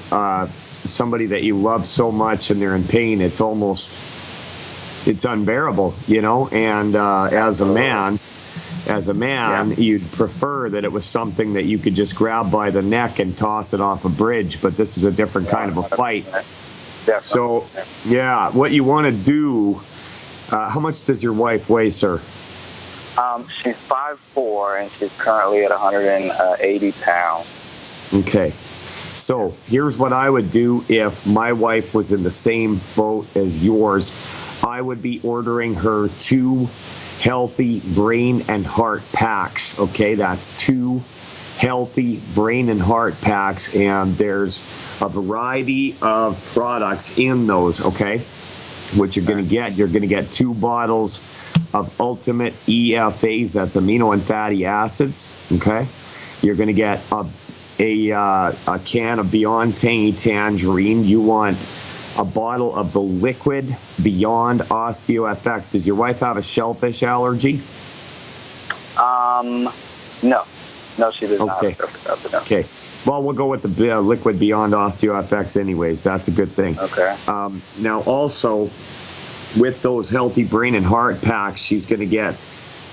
somebody that you love so much and they're in pain. It's unbearable, and as a man, you'd prefer that it was something that you could just grab by the neck and toss it off a bridge, but this is a different kind of a fight. Definitely. So, what you want to do, how much does your wife weigh, sir? She's 5'4", and she's currently at 180 pounds. Okay. So, here's what I would do if my wife was in the same boat as yours. I would be ordering her 2 healthy brain and heart packs. Okay, that's 2 healthy brain and heart packs, and there's a variety of products in those. Okay, what you're going to get 2 bottles of Ultimate EFAs, that's amino and fatty acids. Okay, you're going to get a can of Beyond Tangy Tangerine. You want a bottle of the liquid Beyond OsteoFX. Does your wife have a shellfish allergy? No, she does not. Okay. Well, we'll go with the liquid Beyond OsteoFX anyways. That's a good thing. Okay. Now, also, with those healthy brain and heart packs, she's going to get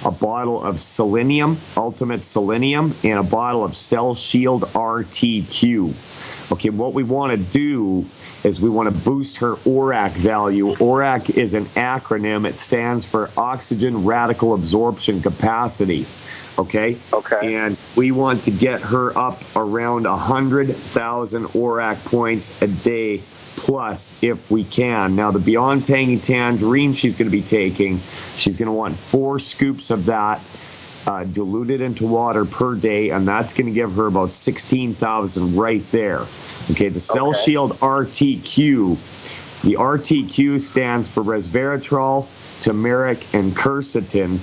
a bottle of Selenium, Ultimate Selenium, and a bottle of Cell Shield RTQ. Okay, what we want to do is we want to boost her ORAC value. ORAC is an acronym. It stands for Oxygen Radical Absorption Capacity. Okay? And we want to get her up around 100,000 ORAC points a day plus if we can. Now, the Beyond Tangy Tangerine she's going to be taking, she's going to want 4 scoops of that diluted into water per day, and that's going to give her about 16,000 right there. Okay, the Cell Shield RTQ. The RTQ stands for resveratrol, turmeric, and quercetin.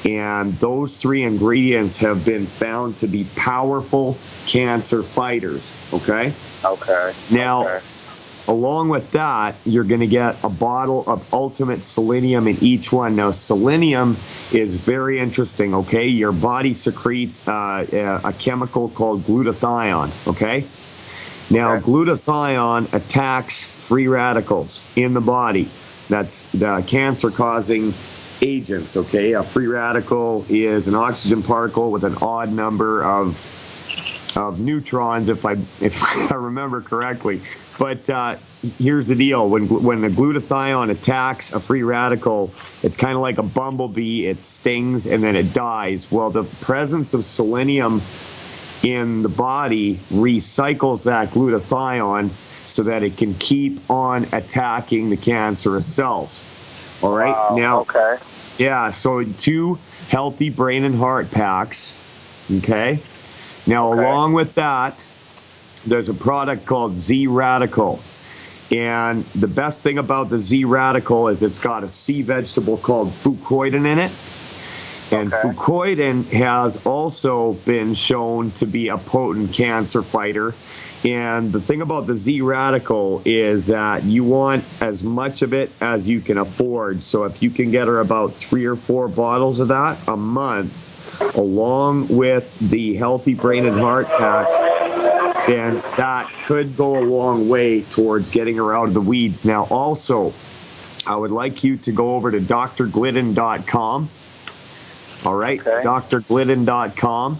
And those 3 ingredients have been found to be powerful cancer fighters. Okay? Now, along with that, you're going to get a bottle of Ultimate Selenium in each one. Now, selenium is very interesting, okay? Your body secretes a chemical called glutathione, okay? Now, glutathione attacks free radicals in the body. That's the cancer-causing agents, okay? A free radical is an oxygen particle with an odd number of neutrons, if I remember correctly. But here's the deal: when the glutathione attacks a free radical, it's kind of like a bumblebee. It stings and then it dies. Well, the presence of selenium in the body recycles that glutathione so that it can keep on attacking the cancerous cells. All right. Wow, now, okay. Yeah. So 2 healthy brain and heart packs. Okay. Now, along with that, there's a product called Z Radical. And the best thing about the Z Radical is it's got a sea vegetable called fucoidan in it. And fucoidan has also been shown to be a potent cancer fighter. And the thing about the Z Radical is that you want as much of it as you can afford. So if you can get her about 3 or 4 bottles of that a month, along with the healthy brain and heart packs, then that could go a long way towards getting her out of the weeds. Now, also, I would like you to go over to drglidden.com. All right, drglidden.com.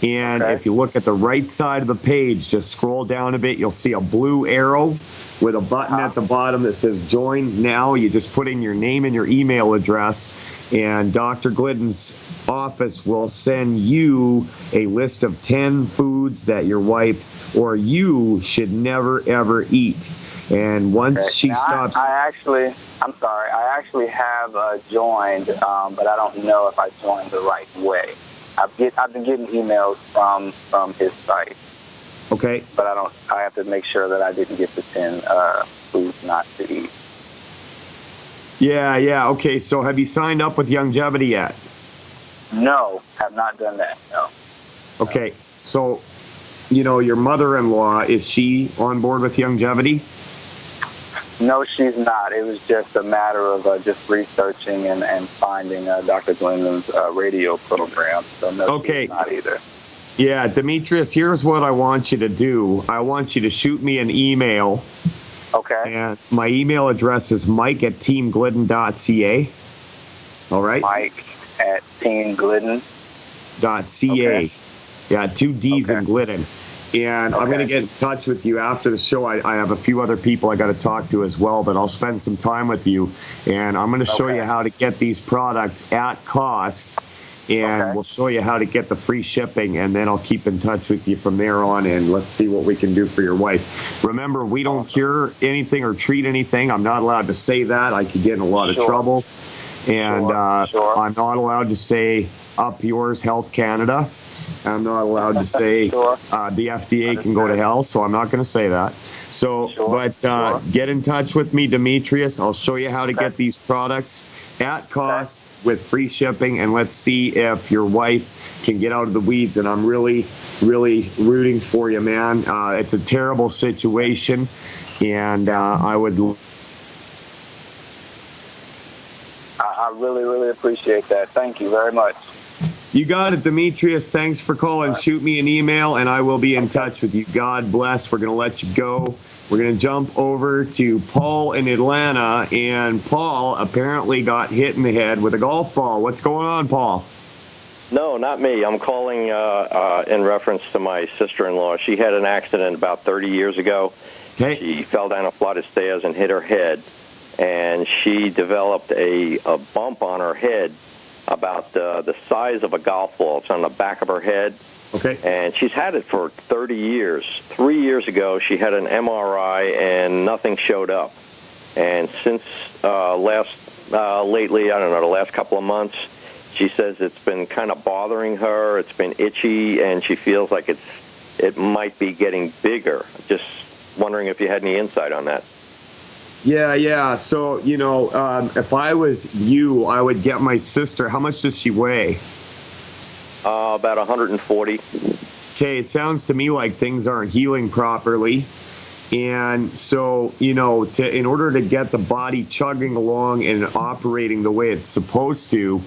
And if you look at the right side of the page, just scroll down a bit, you'll see a blue arrow with a button at the bottom that says Join Now. You just put in your name and your email address, and Dr. Glidden's office will send you a list of 10 foods that your wife or you should never, ever eat. And once she stops... I'm sorry, I actually have joined, but I don't know if I joined the right way. I've been getting emails from his site. Okay. But I have to make sure that I didn't get the 10 foods not to eat. Yeah. Okay, so have you signed up with Youngevity yet? No, have not done that, no. Okay, so, your mother-in-law, is she on board with Youngevity? No, she's not. It was just a matter of just researching and finding Dr. Glidden's radio program. So no, she's not either. Yeah, Demetrius, here's what I want you to do. I want you to shoot me an email. Okay. And my email address is mike@teamglidden.ca. All right? Mike@teamglidden.ca. Yeah, 2 D's in Glidden. And I'm going to get in touch with you after the show. I have a few other people I got to talk to as well, but I'll spend some time with you. And I'm going to show you how to get these products at cost. And we'll show you how to get the free shipping. And then I'll keep in touch with you from there on. And let's see what we can do for your wife. Remember, we don't cure anything or treat anything. I'm not allowed to say that. I could get in a lot of trouble. And I'm not allowed to say up yours, Health Canada. I'm not allowed to say the FDA can go to hell, so I'm not going to say that. So, get in touch with me, Demetrius. I'll show you how to get these products at cost with free shipping, and let's see if your wife can get out of the weeds. And I'm really, really rooting for you, man. It's a terrible situation, and I really, really appreciate that. Thank you very much. You got it, Demetrius. Thanks for calling. Shoot me an email, and I will be in touch with you. God bless. We're going to let you go. We're going to jump over to Paul in Atlanta, and Paul apparently got hit in the head with a golf ball. What's going on, Paul? No, not me. I'm calling in reference to my sister-in-law. She had an accident about 30 years ago. Okay. She fell down a flight of stairs and hit her head, and she developed a bump on her head about the size of a golf ball. It's on the back of her head. Okay. And she's had it for 30 years. 3 years ago, she had an MRI, and nothing showed up. And since lately, I don't know, the last couple of months, she says it's been kind of bothering her. It's been itchy, and she feels like it might be getting bigger. Just wondering if you had any insight on that. Yeah. So, if I was you, I would get my sister. How much does she weigh? About 140. Okay, it sounds to me like things aren't healing properly. And so, in order to get the body chugging along and operating the way it's supposed to,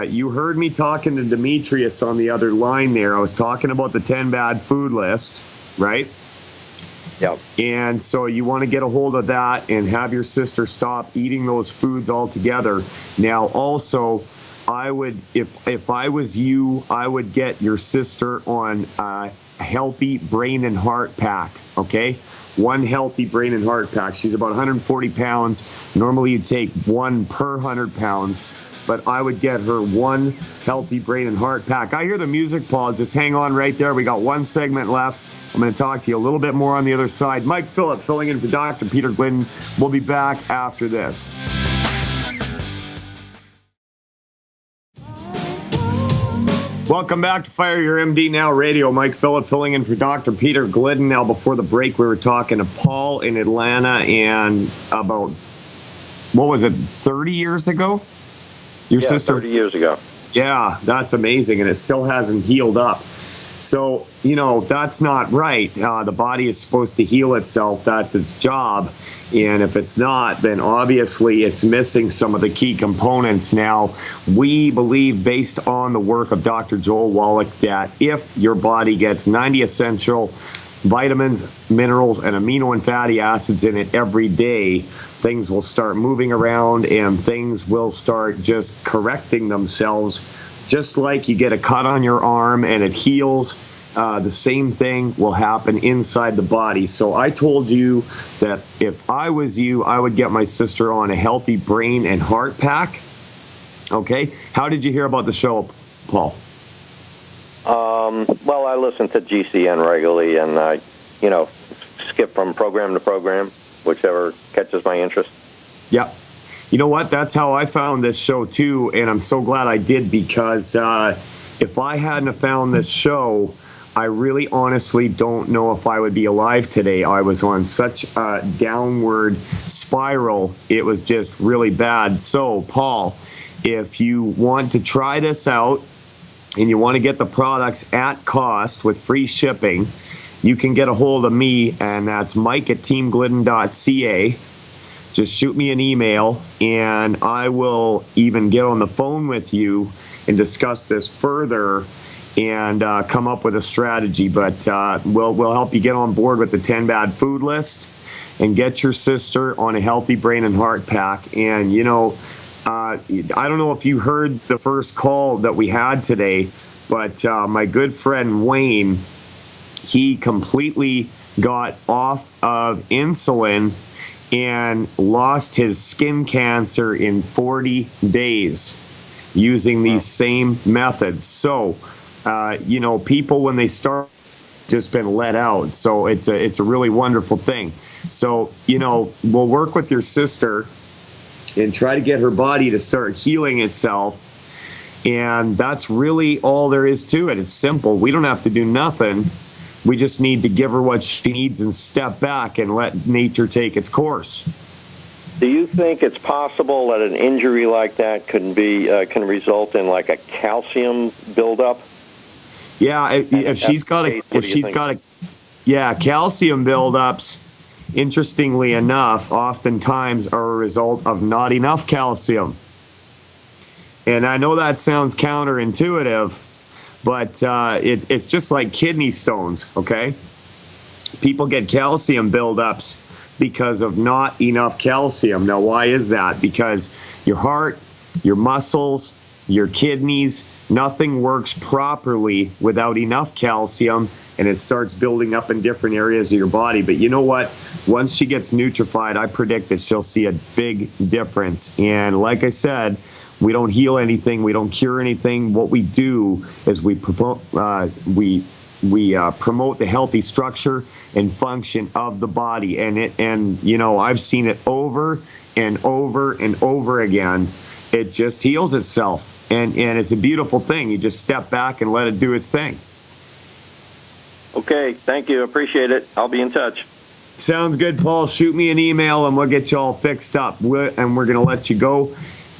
you heard me talking to Demetrius on the other line there. I was talking about the 10 bad food list, right? Yep. And so you want to get a hold of that and have your sister stop eating those foods altogether. Now, also, I would, if I was you, I would get your sister on a healthy brain and heart pack, okay? One healthy brain and heart pack. She's about 140 pounds. Normally you take one per 100 pounds, but I would get her one healthy brain and heart pack. I hear the music, Paul. Just hang on right there. We got one segment left. I'm going to talk to you a little bit more on the other side. Mike Phillip filling in for Dr. Peter Glidden. We'll be back after this. Welcome back to Fire Your MD Now Radio. Mike Phillip filling in for Dr. Peter Glidden. Now, before the break, we were talking to Paul in Atlanta, and about, what was it, 30 years ago? Your sister? 30 years ago. Yeah, that's amazing, and it still hasn't healed up. So, that's not right. The body is supposed to heal itself. That's its job. And if it's not, then obviously it's missing some of the key components. Now, we believe, based on the work of Dr. Joel Wallach, that if your body gets 90 essential vitamins, minerals, and amino and fatty acids in it every day, things will start moving around and things will start just correcting themselves. Just like you get a cut on your arm and it heals, the same thing will happen inside the body. So I told you that if I was you, I would get my sister on a healthy brain and heart pack. Okay? How did you hear about the show, Paul? Well, I listen to GCN regularly, and I, skip from program to program, whichever catches my interest. Yep. You know what? That's how I found this show, too, and I'm so glad I did, because if I hadn't have found this show, I really honestly don't know if I would be alive today. I was on such a downward spiral. It was just really bad. So, Paul, if you want to try this out and you want to get the products at cost with free shipping, you can get a hold of me, and that's mike@teamglidden.ca. Just shoot me an email, and I will even get on the phone with you and discuss this further and come up with a strategy. But we'll help you get on board with the 10 bad food list and get your sister on a healthy brain and heart pack. And, I don't know if you heard the first call that we had today, but my good friend Wayne, he completely got off of insulin and lost his skin cancer in 40 days using these same methods. So, people, when they start, just been let out. So it's a really wonderful thing. So, we'll work with your sister and try to get her body to start healing itself. And that's really all there is to it. It's simple. We don't have to do nothing. We just need to give her what she needs and step back and let nature take its course. Do you think it's possible that an injury like that can result in like a calcium buildup? Yeah, if she's got calcium buildups, interestingly enough, oftentimes are a result of not enough calcium. And I know that sounds counterintuitive, but it's just like kidney stones, okay? People get calcium buildups because of not enough calcium. Now, why is that? Because your heart, your muscles, your kidneys, nothing works properly without enough calcium, and it starts building up in different areas of your body. But you know what? Once she gets nutrified, I predict that she'll see a big difference. And like I said, we don't heal anything. We don't cure anything. What we do is we promote the healthy structure and function of the body. And I've seen it over and over and over again. It just heals itself. And it's a beautiful thing. You just step back and let it do its thing. Okay, thank you. Appreciate it. I'll be in touch. Sounds good, Paul. Shoot me an email and we'll get you all fixed up. And we're going to let you go.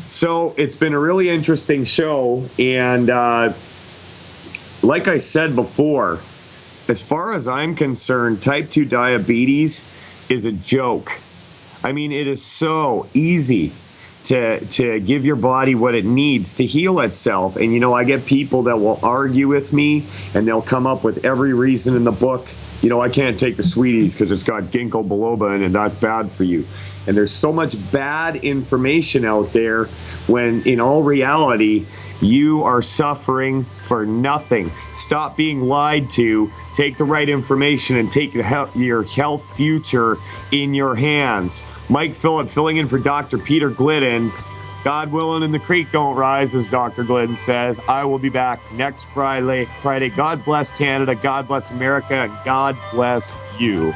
So it's been a really interesting show. And like I said before, as far as I'm concerned, type 2 diabetes is a joke. I mean, it is so easy to give your body what it needs to heal itself. And you know, I get people that will argue with me, and they'll come up with every reason in the book. You know, I can't take the sweeties because it's got ginkgo biloba in it, and that's bad for you. And there's so much bad information out there when in all reality, you are suffering for nothing. Stop being lied to. Take the right information and take your health future in your hands. Mike Phillip filling in for Dr. Peter Glidden. God willing and the creek don't rise, as Dr. Glidden says. I will be back next Friday. God bless Canada, God bless America, and God bless you.